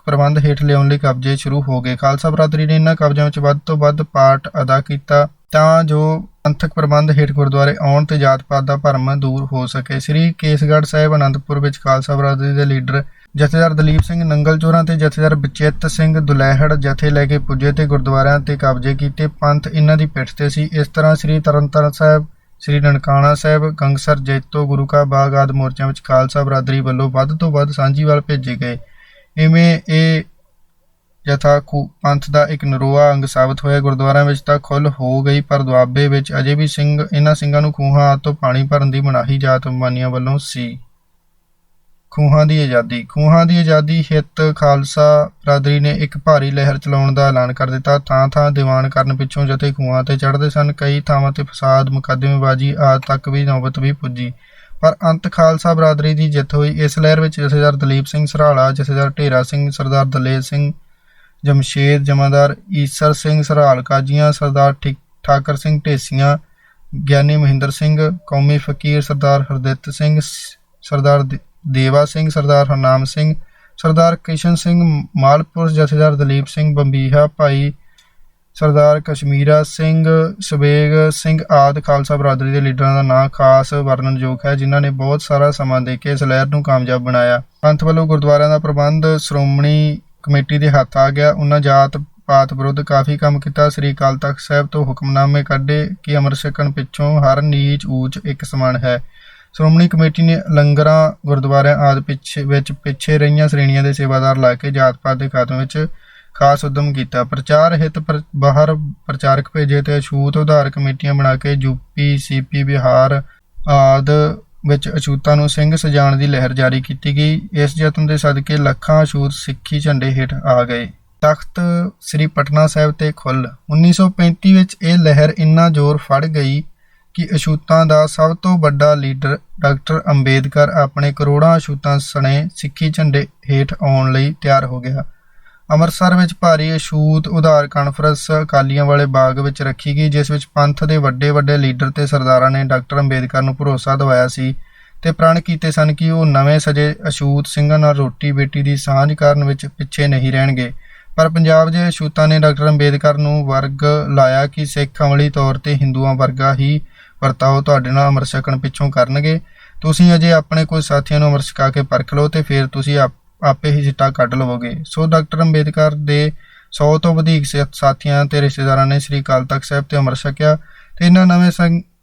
ਪ੍ਰਬੰਧ ਹੇਠ ਲਿਆਉਣ ਲਈ ਕਬਜ਼ੇ ਸ਼ੁਰੂ ਹੋ ਗਏ। ਖਾਲਸਾ ਬਰਾਦਰੀ ਨੇ ਇਹਨਾਂ ਕਬਜ਼ਿਆਂ ਵਿੱਚ ਵੱਧ ਤੋਂ ਵੱਧ ਪਾਰਟ ਅਦਾ ਕੀਤਾ ਤਾਂ ਜੋ ਪੰਥਕ ਪ੍ਰਬੰਧ ਹੇਠ ਗੁਰਦੁਆਰੇ ਆਉਣ ਤੇ ਜਾਤ-ਪਾਤ ਦਾ ਭਰਮ ਦੂਰ ਹੋ ਸਕੇ। ਸ੍ਰੀ ਕੇਸਗੜ੍ਹ ਸਾਹਿਬ ਅਨੰਦਪੁਰ ਵਿੱਚ ਖਾਲਸਾ ਬਰਾਦਰੀ ਦੇ ਲੀਡਰ ਜਥੇਦਾਰ ਦਲੀਪ ਸਿੰਘ ਨੰਗਲਚੋਰਾਂ ਤੇ ਜਥੇਦਾਰ ਬਚਿੱਤ ਸਿੰਘ ਦੁਲੈਹੜ ਜਥੇ ਲੈ ਕੇ ਪੁੱਜੇ ਤੇ ਗੁਰਦੁਆਰਿਆਂ ਤੇ ਕਬਜ਼ੇ ਕੀਤੇ। ਪੰਥ ਇਹਨਾਂ ਦੀ ਪਿੱਠ ਤੇ ਸੀ। ਇਸ ਤਰ੍ਹਾਂ ਸ੍ਰੀ ਤਰਨਤਾਰਨ ਸਾਹਿਬ, ਸ੍ਰੀ ਨਨਕਾਣਾ ਸਾਹਿਬ, ਗੰਗਸਰ, ਜੈਤੋ, ਗੁਰੂ ਕਾ ਬਾਗ ਆਦਿ ਮੋਰਚਿਆਂ ਵਿੱਚ ਖਾਲਸਾ ਬਰਾਦਰੀ ਵੱਲੋਂ ਵੱਧ ਤੋਂ ਵੱਧ ਸਾਂਝੀਵਾਲ ਭੇਜੇ ਗਏ। ਇਵੇਂ ਇਹ ਜਥਾ ਪੰਥ ਦਾ ਇੱਕ ਨਰੋਆ ਅੰਗ ਸਾਬਤ ਹੋਇਆ। ਗੁਰਦੁਆਰਿਆਂ ਵਿੱਚ ਤਾਂ ਖੁੱਲ੍ਹ ਹੋ ਗਈ, ਪਰ ਦੁਆਬੇ ਵਿੱਚ ਅਜੇ ਵੀ ਇਹਨਾਂ ਸਿੰਘਾਂ ਨੂੰ ਖੂਹਾਂ ਤੋਂ ਪਾਣੀ ਭਰਨ ਦੀ ਮਨਾਹੀ ਜਾਤ ਮਾਨੀਆਂ ਵੱਲੋਂ ਸੀ। ਖੂਹਾਂ ਦੀ ਆਜ਼ਾਦੀ ਹਿੱਤ ਖਾਲਸਾ ਬਰਾਦਰੀ ਨੇ ਇੱਕ ਭਾਰੀ ਲਹਿਰ ਚਲਾਉਣ ਦਾ ਐਲਾਨ ਕਰ ਦਿੱਤਾ। ਥਾਂ-ਥਾਂ ਦੀਵਾਨ ਕਰਨ ਪਿੱਛੋਂ ਜਥੇ ਖੂਹਾਂ ਤੇ ਚੜ੍ਹਦੇ ਸਨ। ਕਈ ਥਾਵਾਂ ਤੇ ਫਸਾਦ, ਮੁਕੱਦਮੇਬਾਜ਼ੀ ਆਦਿ ਤੱਕ ਵੀ ਨੌਬਤ ਵੀ ਪੁੱਜੀ, ਪਰ ਅੰਤ ਖਾਲਸਾ ਬਰਾਦਰੀ ਦੀ ਜਿੱਤ ਹੋਈ। ਇਸ ਲਹਿਰ ਵਿੱਚ ਜਥੇਦਾਰ ਦਲੀਪ ਸਿੰਘ ਸਰਾਲਾ, ਜਥੇਦਾਰ ਢੇਰਾ ਸਿੰਘ, ਸਰਦਾਰ ਦਲੇਰ ਸਿੰਘ ਜਮਸ਼ੇਦ, ਜਮਾਦਾਰ ਈਸਰ ਸਿੰਘ ਸਰਾਲ ਕਾਜੀਆਂ, ਸਰਦਾਰ ਠਾਕਰ ਸਿੰਘ ਢੇਸੀਆਂ, ਗਿਆਨੀ ਮਹਿੰਦਰ ਸਿੰਘ, ਕੌਮੀ ਫਕੀਰ ਸਰਦਾਰ ਹਰਦਿੱਤ ਸਿੰਘ, ਸਰਦਾਰ ਦੇਵਾ ਸਿੰਘ, ਸਰਦਾਰ ਹਰਨਾਮ ਸਿੰਘ, ਸਰਦਾਰ ਕਿਸ਼ਨ ਸਿੰਘ ਮਾਲਪੁਰ, ਜਥੇਦਾਰ ਦਲੀਪ ਸਿੰਘ ਬੰਬੀਹਾ, ਭਾਈ ਸਰਦਾਰ ਕਸ਼ਮੀਰਾ ਸਿੰਘ, ਸਵੇਗ ਸਿੰਘ ਆਦਿ ਖਾਲਸਾ ਬਰਾਦਰੀ ਦੇ ਲੀਡਰਾਂ ਦਾ ਨਾਂ ਖਾਸ ਵਰਣਨਯੋਗ ਹੈ, ਜਿਨ੍ਹਾਂ ਨੇ ਬਹੁਤ ਸਾਰਾ ਸਮਾਂ ਦੇ ਕੇ ਇਸ ਲਹਿਰ ਨੂੰ ਕਾਮਯਾਬ ਬਣਾਇਆ। ਪੰਥ ਵੱਲੋਂ ਗੁਰਦੁਆਰਿਆਂ ਦਾ ਪ੍ਰਬੰਧ ਸ਼੍ਰੋਮਣੀ ਕਮੇਟੀ ਦੇ ਹੱਥ ਆ ਗਿਆ। ਉਹਨਾਂ ਜਾਤ ਪਾਤ ਵਿਰੁੱਧ ਕਾਫੀ ਕੰਮ ਕੀਤਾ। ਸ੍ਰੀ ਅਕਾਲ ਤਖ਼ਤ ਸਾਹਿਬ ਤੋਂ ਹੁਕਮਨਾਮੇ ਕੱਢੇ ਕਿ ਅੰਮ੍ਰਿਤ ਛਕਣ ਪਿੱਛੋਂ ਹਰ ਨੀਚ ਊਚ ਇੱਕ ਸਮਾਨ ਹੈ। ਸ਼੍ਰੋਮਣੀ ਕਮੇਟੀ ਨੇ ਲੰਗਰਾਂ, ਗੁਰਦੁਆਰਿਆਂ ਆਦਿ ਪਿੱਛੇ ਰਹੀਆਂ ਸ਼੍ਰੇਣੀਆਂ ਦੇ ਸੇਵਾਦਾਰ ਲਾ ਕੇ ਜਾਤ ਪਾਤ ਦੇ ਖਾਤਮੇ ਵਿੱਚ ਖਾਸ ਉਦਮ ਕੀਤਾ। ਪ੍ਰਚਾਰ ਹਿੱਤ ਬਾਹਰ ਪ੍ਰਚਾਰਕ ਭੇਜੇ ਤੇ ਅਛੂਤ ਉਧਾਰ ਕਮੇਟੀਆਂ ਬਣਾ ਕੇ ਯੂਪੀ, ਸੀਪੀ, ਬਿਹਾਰ ਆਦਿ ਵਿੱਚ ਅਛੂਤਾਂ ਨੂੰ ਸਿੰਘ ਸਜਾਉਣ ਦੀ ਲਹਿਰ ਜਾਰੀ ਕੀਤੀ ਗਈ। ਇਸ ਯਤਨ ਦੇ ਸਦਕੇ ਲੱਖਾਂ ਅਛੂਤ ਸਿੱਖੀ ਝੰਡੇ ਹੇਠ ਆ ਗਏ। ਤਖ਼ਤ ਸ੍ਰੀ ਪਟਨਾ ਸਾਹਿਬ ਤੇ ਖੁੱਲ੍ਹ। 1935 ਵਿੱਚ ਇਹ ਲਹਿਰ ਇੰਨਾ ਜ਼ੋਰ ਫੜ ਗਈ ਕਿ ਅਛੂਤਾਂ ਦਾ ਸਭ ਤੋਂ ਵੱਡਾ ਲੀਡਰ ਡਾਕਟਰ ਅੰਬੇਦਕਰ ਆਪਣੇ ਕਰੋੜਾਂ ਅਛੂਤਾਂ ਸਣੇ ਸਿੱਖੀ ਝੰਡੇ ਹੇਠ ਆਉਣ ਲਈ ਤਿਆਰ ਹੋ ਗਿਆ। ਅੰਮ੍ਰਿਤਸਰ ਵਿੱਚ ਭਾਰੀ ਅਛੂਤ ਉਧਾਰ ਕਾਨਫਰੰਸ ਅਕਾਲੀਆਂ ਵਾਲੇ ਬਾਗ ਵਿੱਚ ਰੱਖੀ ਗਈ, ਜਿਸ ਵਿੱਚ ਪੰਥ ਦੇ ਵੱਡੇ ਲੀਡਰ ਤੇ ਸਰਦਾਰਾਂ ਨੇ ਡਾਕਟਰ ਅੰਬੇਦਕਰ ਨੂੰ ਭਰੋਸਾ ਦਿਵਾਇਆ ਸੀ ਤੇ ਪ੍ਰਣ ਕੀਤੇ ਸਨ ਕਿ ਉਹ ਨਵੇਂ ਸਜੇ ਅਛੂਤ ਸਿੰਘਾਂ ਨਾਲ ਰੋਟੀ ਬੇਟੀ ਦੀ ਸਾਂਝ ਕਰਨ ਵਿੱਚ ਪਿੱਛੇ ਨਹੀਂ ਰਹਿਣਗੇ। ਪਰ ਪੰਜਾਬ ਦੇ ਅਛੂਤਾਂ ਨੇ ਡਾਕਟਰ ਅੰਬੇਦਕਰ ਨੂੰ ਵਰਗ ਲਾਇਆ ਕਿ ਸਿੱਖ ਅਮਲੀ ਤੌਰ ਤੇ ਹਿੰਦੂਆਂ ਵਰਗਾ ਹੀ ਵਰਤਾਓ ਤੁਹਾਡੇ ਨਾਲ ਅੰਮ੍ਰਿਤ ਛਕਣ ਪਿੱਛੋਂ ਕਰਨਗੇ। ਤੁਸੀਂ ਅਜੇ ਆਪਣੇ ਕੁਝ ਸਾਥੀਆਂ ਨੂੰ ਅੰਮ੍ਰਿਤ ਛਕਾ ਕੇ ਪਰਖ ਲਓ ਤੇ ਫਿਰ ਤੁਸੀਂ ਆਪੇ ਹੀ ਸਿੱਟਾ ਕੱਢ ਲਵੋਗੇ। ਸੋ ਡਾਕਟਰ ਅੰਬੇਦਕਰ ਦੇ 100 ਤੋਂ ਵਧੇਕ ਸਾਥੀਆਂ ਤੇ ਰਿਸ਼ਤੇਦਾਰਾਂ ਨੇ ਸ੍ਰੀ ਅਕਾਲ ਤਖ਼ਤ ਸਾਹਿਬ ਤੇ ਅੰਮ੍ਰਿਤ ਛਕਿਆ ਤੇ ਇਹਨਾਂ ਨਵੇਂ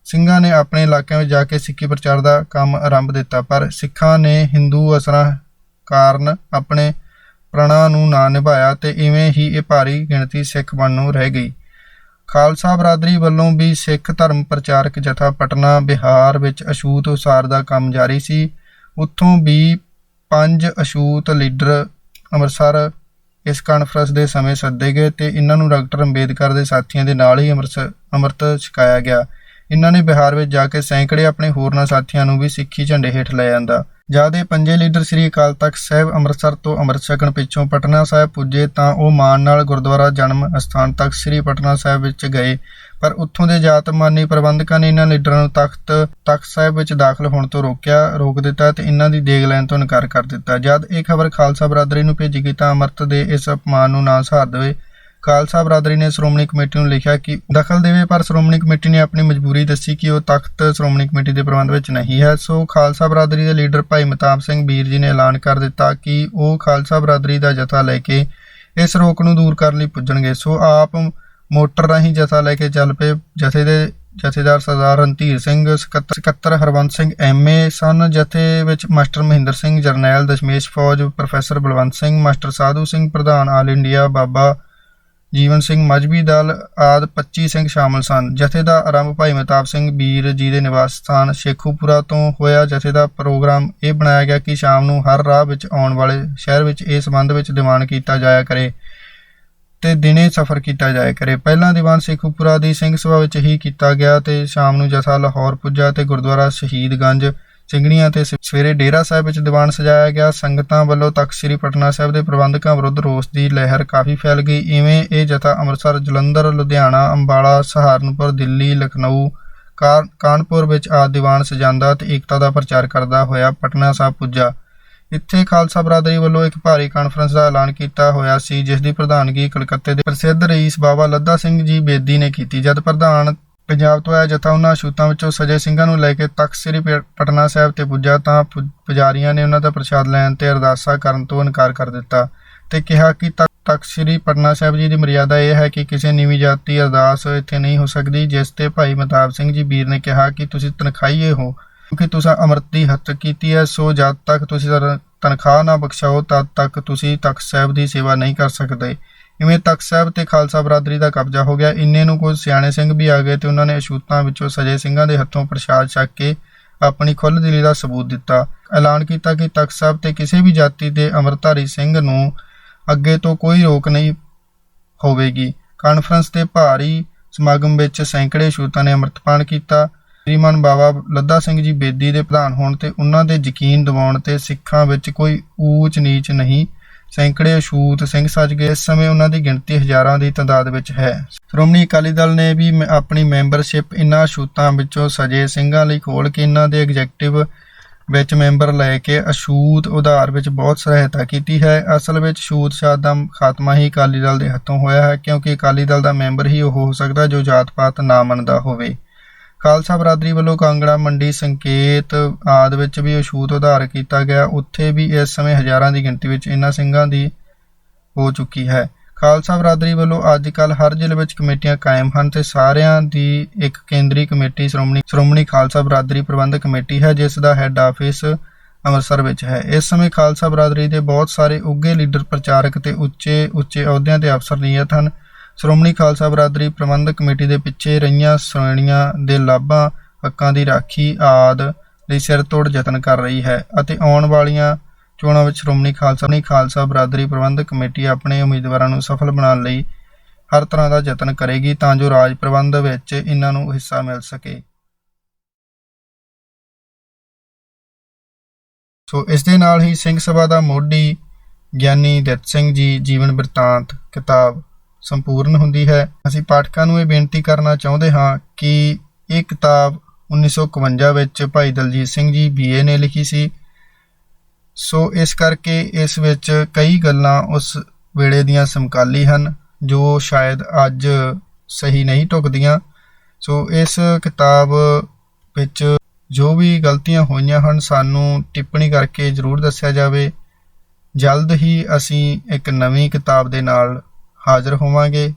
ਸਿੰਘਾਂ ਨੇ ਆਪਣੇ ਇਲਾਕਿਆਂ ਵਿੱਚ ਜਾ ਕੇ ਸਿੱਖੀ ਪ੍ਰਚਾਰ ਦਾ ਕੰਮ ਆਰੰਭ ਦਿੱਤਾ। ਪਰ ਸਿੱਖਾਂ ਨੇ ਹਿੰਦੂ ਅਸਰਾਂ ਕਾਰਨ ਆਪਣੇ ਪ੍ਰਣਾਂ ਨੂੰ ਨਾ ਨਿਭਾਇਆ ਤੇ ਇਵੇਂ ਹੀ ਇਹ ਭਾਰੀ ਗਿਣਤੀ ਸਿੱਖ ਬਣਨੋਂ ਰਹਿ ਗਈ। ਖਾਲਸਾ ਬਰਾਦਰੀ ਵੱਲੋਂ ਵੀ ਸਿੱਖ ਧਰਮ ਪ੍ਰਚਾਰਕ ਜਥਾ ਪਟਨਾ, ਬਿਹਾਰ ਵਿੱਚ ਅਛੂਤ ਉਸਾਰ ਦਾ ਕੰਮ ਜਾਰੀ ਸੀ। ਉੱਥੋਂ ਵੀ 5 ਅਛੂਤ ਲੀਡਰ ਅੰਮ੍ਰਿਤਸਰ ਇਸ ਕਾਨਫਰੰਸ ਦੇ ਸਮੇਂ ਸੱਦੇ ਗਏ ਤੇ ਇਹਨਾਂ ਨੂੰ ਡਾਕਟਰ ਅੰਬੇਦਕਰ ਦੇ ਸਾਥੀਆਂ ਦੇ ਨਾਲ ਹੀ ਅੰਮ੍ਰਿਤ ਛਕਾਇਆ ਗਿਆ। ਇਹਨਾਂ ਨੇ ਬਿਹਾਰ ਵਿੱਚ ਜਾ ਕੇ ਸੈਂਕੜੇ ਆਪਣੇ ਹੋਰਨਾਂ ਸਾਥੀਆਂ ਨੂੰ ਵੀ ਸਿੱਖੀ ਝੰਡੇ ਹੇਠ ਲੈ ਆਂਦਾ। ਜਦ ਇਹ ਪੰਜੇ ਲੀਡਰ ਸ੍ਰੀ ਅਕਾਲ ਤਖ਼ਤ ਸਾਹਿਬ ਅੰਮ੍ਰਿਤਸਰ ਤੋਂ ਅੰਮ੍ਰਿਤ ਛਕਣ ਪਿੱਛੋਂ ਪਟਨਾ ਸਾਹਿਬ ਪੁੱਜੇ ਤਾਂ ਉਹ ਮਾਣ ਨਾਲ ਗੁਰਦੁਆਰਾ ਜਨਮ ਅਸਥਾਨ ਤਖ਼ਤ ਸ੍ਰੀ ਪਟਨਾ ਸਾਹਿਬ ਵਿੱਚ ਗਏ, ਪਰ ਉੱਥੋਂ ਦੇ ਜਾਤਮਾਨੀ ਪ੍ਰਬੰਧਕਾਂ ਨੇ ਇਹਨਾਂ ਲੀਡਰਾਂ ਨੂੰ ਤਖ਼ਤ ਸਾਹਿਬ ਵਿੱਚ ਦਾਖਲ ਹੋਣ ਤੋਂ ਰੋਕ ਦਿੱਤਾ ਤੇ ਇਹਨਾਂ ਦੀ ਦੇਗ ਲੈਣ ਤੋਂ ਇਨਕਾਰ ਕਰ ਦਿੱਤਾ। ਜਦ ਇਹ ਖਬਰ ਖਾਲਸਾ ਬਰਾਦਰੀ ਨੂੰ ਭੇਜੀ ਗਈ ਤਾਂ ਅੰਮ੍ਰਿਤ ਦੇ ਇਸ ਅਪਮਾਨ ਨੂੰ ਨਾ ਸਹਾਰ ਦੇਵੇ ਖਾਲਸਾ ਬਰਾਦਰੀ ਨੇ ਸ਼੍ਰੋਮਣੀ ਕਮੇਟੀ ਨੂੰ ਲਿਖਿਆ ਕਿ ਦਖਲ ਦੇਵੇ, ਪਰ ਸ਼੍ਰੋਮਣੀ ਕਮੇਟੀ ਨੇ ਆਪਣੀ ਮਜਬੂਰੀ ਦੱਸੀ ਕਿ ਉਹ ਤਖ਼ਤ ਸ਼੍ਰੋਮਣੀ ਕਮੇਟੀ ਦੇ ਪ੍ਰਬੰਧ ਵਿੱਚ ਨਹੀਂ ਹੈ। ਸੋ ਖਾਲਸਾ ਬਰਾਦਰੀ ਦੇ ਲੀਡਰ ਭਾਈ ਮਹਿਤਾਬ ਸਿੰਘ ਬੀਰ ਜੀ ਨੇ ਐਲਾਨ ਕਰ ਦਿੱਤਾ ਕਿ ਉਹ ਖਾਲਸਾ ਬਰਾਦਰੀ ਦਾ ਜਥਾ ਲੈ ਕੇ ਇਸ ਰੋਕ ਨੂੰ ਦੂਰ ਕਰਨ ਲਈ ਪੁੱਜਣਗੇ। ਸੋ ਆਪ ਮੋਟਰ ਰਾਹੀਂ ਜਥਾ ਲੈ ਕੇ ਚੱਲ ਪਏ। ਜਥੇ ਦੇ ਜਥੇਦਾਰ ਸਰਦਾਰ ਰਣਧੀਰ ਸਿੰਘ, ਸਕੱਤਰ ਹਰਬੰਸ ਸਿੰਘ MA ਸਨ। ਜਥੇ ਵਿੱਚ ਮਾਸਟਰ ਮਹਿੰਦਰ ਸਿੰਘ, ਜਰਨੈਲ ਦਸ਼ਮੇਸ਼ ਫੌਜ ਪ੍ਰੋਫੈਸਰ ਬਲਵੰਤ ਸਿੰਘ, ਮਾਸਟਰ ਸਾਧੂ ਸਿੰਘ ਪ੍ਰਧਾਨ ਆਲ ਇੰਡੀਆ, ਬਾਬਾ ਜੀਵਨ ਸਿੰਘ ਮਜ਼੍ਹਬੀ ਦਲ ਆਦਿ 25 ਸਿੰਘ ਸ਼ਾਮਲ ਸਨ। ਜਥੇ ਦਾ ਆਰੰਭ ਭਾਈ ਮਹਿਤਾਬ ਸਿੰਘ ਬੀਰ ਜੀ ਦੇ ਨਿਵਾਸ ਸਥਾਨ ਸ਼ੇਖੂਪੁਰਾ ਤੋਂ ਹੋਇਆ। ਜਥੇ ਦਾ ਪ੍ਰੋਗਰਾਮ ਇਹ ਬਣਾਇਆ ਗਿਆ ਕਿ ਸ਼ਾਮ ਨੂੰ ਹਰ ਰਾਹ ਵਿੱਚ ਆਉਣ ਵਾਲੇ ਸ਼ਹਿਰ ਵਿੱਚ ਇਸ ਸੰਬੰਧ ਵਿੱਚ ਦੀਵਾਨ ਕੀਤਾ ਜਾਇਆ ਕਰੇ ਤੇ ਦਿਨੇ ਸਫ਼ਰ ਕੀਤਾ ਜਾਇਆ ਕਰੇ। ਪਹਿਲਾਂ ਦੀਵਾਨ ਸ਼ੇਖੂਪੁਰਾ ਦੀ ਸਿੰਘ ਸਭਾ ਵਿੱਚ ਹੀ ਕੀਤਾ ਗਿਆ ਤੇ ਸ਼ਾਮ ਨੂੰ ਜਥਾ ਲਾਹੌਰ ਪੁੱਜਾ ਤੇ ਗੁਰਦੁਆਰਾ ਸ਼ਹੀਦਗੰਜ ਸਿੰਘਣੀਆਂ ਤੇ ਸਵੇਰੇ ਡੇਰਾ ਸਾਹਿਬ ਵਿੱਚ ਦੀਵਾਨ ਸਜਾਇਆ ਗਿਆ। ਸੰਗਤਾਂ ਵੱਲੋਂ ਤਖ਼ਤ ਸ੍ਰੀ ਪਟਨਾ ਸਾਹਿਬ ਦੇ ਪ੍ਰਬੰਧਕਾਂ ਵਿਰੁੱਧ ਰੋਸ ਦੀ ਲਹਿਰ ਕਾਫੀ ਫੈਲ ਗਈ। ਇਵੇਂ ਇਹ ਜਥਾ ਅੰਮ੍ਰਿਤਸਰ, ਜਲੰਧਰ, ਲੁਧਿਆਣਾ, ਅੰਬਾਲਾ, ਸਹਾਰਨਪੁਰ, ਦਿੱਲੀ, ਲਖਨਊ, ਕਾਨਪੁਰ ਵਿੱਚ ਆਦਿ ਦੀਵਾਨ ਸਜਾਉਂਦਾ ਤੇ ਏਕਤਾ ਦਾ ਪ੍ਰਚਾਰ ਕਰਦਾ ਹੋਇਆ ਪਟਨਾ ਸਾਹਿਬ ਪੁੱਜਾ। ਇੱਥੇ ਖਾਲਸਾ ਬਰਾਦਰੀ ਵੱਲੋਂ ਇੱਕ ਭਾਰੀ ਕਾਨਫਰੰਸ ਦਾ ਐਲਾਨ ਕੀਤਾ ਹੋਇਆ ਸੀ, ਜਿਸ ਦੀ ਪ੍ਰਧਾਨਗੀ ਕਲਕੱਤੇ ਦੇ ਪ੍ਰਸਿੱਧ ਰਈਸ ਬਾਬਾ ਲੱਦਾ ਸਿੰਘ ਜੀ ਬੇਦੀ ਨੇ ਕੀਤੀ। ਜਦ ਪ੍ਰਧਾਨ ਪੰਜਾਬ ਤੋਂ ਆਇਆ ਜਥਾ ਉਹਨਾਂ ਅਛੂਤਾਂ ਵਿੱਚੋਂ ਸਜੇ ਸਿੰਘਾਂ ਨੂੰ ਲੈ ਕੇ ਤਖ਼ਤ ਸ੍ਰੀ ਪਟਨਾ ਸਾਹਿਬ ਤੇ ਪੁੱਜਾ ਤਾਂ ਪੁਜਾਰੀਆਂ ਨੇ ਉਹਨਾਂ ਦਾ ਪ੍ਰਸ਼ਾਦ ਲੈਣ ਤੇ ਅਰਦਾਸਾਂ ਕਰਨ ਤੋਂ ਇਨਕਾਰ ਕਰ ਦਿੱਤਾ ਤੇ ਕਿਹਾ ਕਿ ਤਖ਼ਤ ਸ੍ਰੀ ਪਟਨਾ ਸਾਹਿਬ ਜੀ ਦੀ ਮਰਿਆਦਾ ਇਹ ਹੈ ਕਿ ਕਿਸੇ ਨੀਵੀਂ ਜਾਤੀ ਅਰਦਾਸ ਇੱਥੇ ਨਹੀਂ ਹੋ ਸਕਦੀ। ਜਿਸ ਤੇ ਭਾਈ ਮਹਿਤਾਬ ਸਿੰਘ ਜੀ ਬੀਰ ਨੇ ਕਿਹਾ ਕਿ ਤੁਸੀਂ ਤਨਖਾਹੀਏ ਹੋ, ਕਿਉਂਕਿ ਤੁਸੀਂ ਅੰਮ੍ਰਿਤ ਦੀ ਹੱਤ ਕੀਤੀ ਹੈ, ਸੋ ਜਦ ਤੱਕ ਤੁਸੀਂ ਤਨਖਾਹ ਨਾ ਬਖਸ਼ਾਓ ਤਦ ਤੱਕ ਤੁਸੀਂ ਤਖ਼ਤ ਸਾਹਿਬ ਦੀ ਸੇਵਾ ਨਹੀਂ ਕਰ ਸਕਦੇ। ਇਵੇਂ ਤਖ਼ਤ ਸਾਹਿਬ ਤੇ ਖਾਲਸਾ ਬਰਾਦਰੀ ਦਾ ਕਬਜ਼ਾ ਹੋ ਗਿਆ। ਇੰਨੇ ਨੂੰ ਕੁਝ ਸਿਆਣੇ ਸਿੰਘ ਵੀ ਆ ਗਏ ਤੇ ਉਹਨਾਂ ਨੇ ਅਛੂਤਾਂ ਵਿੱਚੋਂ ਸਜੇ ਸਿੰਘਾਂ ਦੇ ਹੱਥੋਂ ਪ੍ਰਸ਼ਾਦ ਛਕ ਕੇ ਆਪਣੀ ਖੁੱਲ੍ਹਦਿਲੀ ਦਾ ਸਬੂਤ ਦਿੱਤਾ। ਐਲਾਨ ਕੀਤਾ ਕਿ ਤਖ਼ਤ ਸਾਹਿਬ ਤੇ ਕਿਸੇ ਵੀ ਜਾਤੀ ਦੇ ਅੰਮ੍ਰਿਤਧਾਰੀ ਸਿੰਘ ਨੂੰ ਅੱਗੇ ਤੋਂ ਕੋਈ ਰੋਕ ਨਹੀਂ ਹੋਵੇਗੀ। ਕਾਨਫਰੰਸ ਦੇ ਭਾਰੀ ਸਮਾਗਮ ਵਿੱਚ ਸੈਂਕੜੇ ਅਛੂਤਾਂ ਨੇ ਅੰਮ੍ਰਿਤਪਾਨ ਕੀਤਾ। ਸ੍ਰੀਮਾਨ ਬਾਬਾ ਲੱਦਾ ਸਿੰਘ ਜੀ ਬੇਦੀ ਦੇ ਪ੍ਰਧਾਨ ਹੋਣ ਤੇ ਉਹਨਾਂ ਦੇ ਯਕੀਨ ਦਿਵਾਉਣ ਤੇ ਸਿੱਖਾਂ ਵਿੱਚ ਕੋਈ ਊਚ ਨੀਚ ਨਹੀਂ, ਸੈਂਕੜੇ ਅਛੂਤ ਸਿੰਘ ਸੱਜ ਗਏ। ਇਸ ਸਮੇਂ ਉਹਨਾਂ ਦੀ ਗਿਣਤੀ ਹਜ਼ਾਰਾਂ ਦੀ ਤਾਦਾਦ ਵਿੱਚ ਹੈ। ਸ਼੍ਰੋਮਣੀ ਅਕਾਲੀ ਦਲ ਨੇ ਵੀ ਆਪਣੀ ਮੈਂਬਰਸ਼ਿਪ ਇਹਨਾਂ ਅਛੂਤਾਂ ਵਿੱਚੋਂ ਸਜੇ ਸਿੰਘਾਂ ਲਈ ਖੋਲ੍ਹ ਕੇ ਇਹਨਾਂ ਦੇ ਐਗਜ਼ੈਕਟਿਵ ਵਿੱਚ ਮੈਂਬਰ ਲੈ ਕੇ ਅਛੂਤ ਉਧਾਰ ਵਿੱਚ ਬਹੁਤ ਸਹਾਇਤਾ ਕੀਤੀ ਹੈ। ਅਸਲ ਵਿੱਚ ਛੂਤ-ਛਾਤ ਦਾ ਖਾਤਮਾ ਹੀ ਅਕਾਲੀ ਦਲ ਦੇ ਹੱਥੋਂ ਹੋਇਆ ਹੈ, ਕਿਉਂਕਿ ਅਕਾਲੀ ਦਲ ਦਾ ਮੈਂਬਰ ਹੀ ਉਹ ਹੋ ਸਕਦਾ ਜੋ ਜਾਤ-ਪਾਤ ਨਾ ਮੰਨਦਾ ਹੋਵੇ। ਖਾਲਸਾ ਬਰਾਦਰੀ ਵੱਲੋਂ ਕਾਂਗੜਾ, ਮੰਡੀ, ਸੰਕੇਤ ਆਦਿ ਵਿੱਚ ਵੀ ਅਛੂਤ ਉਧਾਰ ਕੀਤਾ ਗਿਆ। ਉੱਥੇ ਵੀ ਇਸ ਸਮੇਂ ਹਜ਼ਾਰਾਂ ਦੀ ਗਿਣਤੀ ਵਿੱਚ ਇਹਨਾਂ ਸਿੰਘਾਂ ਦੀ ਹੋ ਚੁੱਕੀ ਹੈ। ਖਾਲਸਾ ਬਰਾਦਰੀ ਵੱਲੋਂ ਅੱਜ ਕੱਲ੍ਹ ਹਰ ਜ਼ਿਲ੍ਹੇ ਵਿੱਚ ਕਮੇਟੀਆਂ ਕਾਇਮ ਹਨ ਤੇ ਸਾਰਿਆਂ ਦੀ ਇੱਕ ਕੇਂਦਰੀ ਕਮੇਟੀ ਸ਼੍ਰੋਮਣੀ ਖਾਲਸਾ ਬਰਾਦਰੀ ਪ੍ਰਬੰਧਕ ਕਮੇਟੀ ਹੈ, ਜਿਸ ਦਾ ਹੈੱਡ ਆਫਿਸ ਅੰਮ੍ਰਿਤਸਰ ਵਿੱਚ ਹੈ। ਇਸ ਸਮੇਂ ਖਾਲਸਾ ਬਰਾਦਰੀ ਦੇ ਬਹੁਤ ਸਾਰੇ ਉੱਘੇ ਲੀਡਰ, ਪ੍ਰਚਾਰਕ ਤੇ ਉੱਚੇ ਅਹੁਦਿਆਂ ਤੇ ਅਫਸਰ ਨਿਯਤ ਹਨ। ਸ਼੍ਰੋਮਣੀ ਖਾਲਸਾ ਬਰਾਦਰੀ ਪ੍ਰਬੰਧਕ ਕਮੇਟੀ ਦੇ ਪਿੱਛੇ ਰਹੀਆਂ ਸ਼੍ਰੇਣੀਆਂ ਦੇ ਲਾਭਾਂ, ਹੱਕਾਂ ਦੀ ਰਾਖੀ ਆਦਿ ਲਈ ਸਿਰ ਤੋੜ ਯਤਨ ਕਰ ਰਹੀ ਹੈ ਅਤੇ ਆਉਣ ਵਾਲੀਆਂ ਚੋਣਾਂ ਵਿੱਚ ਸ਼੍ਰੋਮਣੀ ਖਾਲਸਾ ਬਰਾਦਰੀ ਪ੍ਰਬੰਧਕ ਕਮੇਟੀ ਆਪਣੇ ਉਮੀਦਵਾਰਾਂ ਨੂੰ ਸਫਲ ਬਣਾਉਣ ਲਈ ਹਰ ਤਰ੍ਹਾਂ ਦਾ ਯਤਨ ਕਰੇਗੀ ਤਾਂ ਜੋ ਰਾਜ ਪ੍ਰਬੰਧ ਵਿੱਚ ਇਹਨਾਂ ਨੂੰ ਹਿੱਸਾ ਮਿਲ ਸਕੇ। ਸੋ ਇਸ ਦੇ ਨਾਲ ਹੀ ਸਿੰਘ ਸਭਾ ਦਾ ਮੋਢੀ ਗਿਆਨੀ ਦਿੱਤ ਸਿੰਘ ਜੀ ਜੀਵਨ ਬਿਰਤਾਂਤ ਕਿਤਾਬ ਸੰਪੂਰਨ ਹੁੰਦੀ ਹੈ। ਅਸੀਂ ਪਾਠਕਾਂ ਨੂੰ ਇਹ ਬੇਨਤੀ ਕਰਨਾ ਚਾਹੁੰਦੇ ਹਾਂ ਕਿ ਇਹ ਕਿਤਾਬ 1951 ਵਿੱਚ ਭਾਈ ਦਲਜੀਤ ਸਿੰਘ ਜੀ BA ਨੇ ਲਿਖੀ ਸੀ। ਸੋ ਇਸ ਕਰਕੇ ਇਸ ਵਿੱਚ ਕਈ ਗੱਲਾਂ ਉਸ ਵੇਲੇ ਦੀਆਂ ਸਮਕਾਲੀ ਹਨ ਜੋ ਸ਼ਾਇਦ ਅੱਜ ਸਹੀ ਨਹੀਂ ਢੁਕਦੀਆਂ। ਸੋ ਇਸ ਕਿਤਾਬ ਵਿੱਚ ਜੋ ਵੀ ਗਲਤੀਆਂ ਹੋਈਆਂ ਹਨ ਸਾਨੂੰ ਟਿੱਪਣੀ ਕਰਕੇ ਜ਼ਰੂਰ ਦੱਸਿਆ ਜਾਵੇ। ਜਲਦ ਹੀ ਅਸੀਂ ਇੱਕ ਨਵੀਂ ਕਿਤਾਬ ਦੇ ਨਾਲ ਹਾਜ਼ਰ ਹੋਵਾਂਗੇ।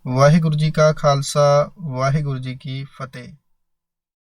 ਵਾਹਿਗੁਰੂ ਜੀ ਕਾ ਖਾਲਸਾ, ਵਾਹਿਗੁਰੂ ਜੀ ਕੀ ਫਤਿਹ।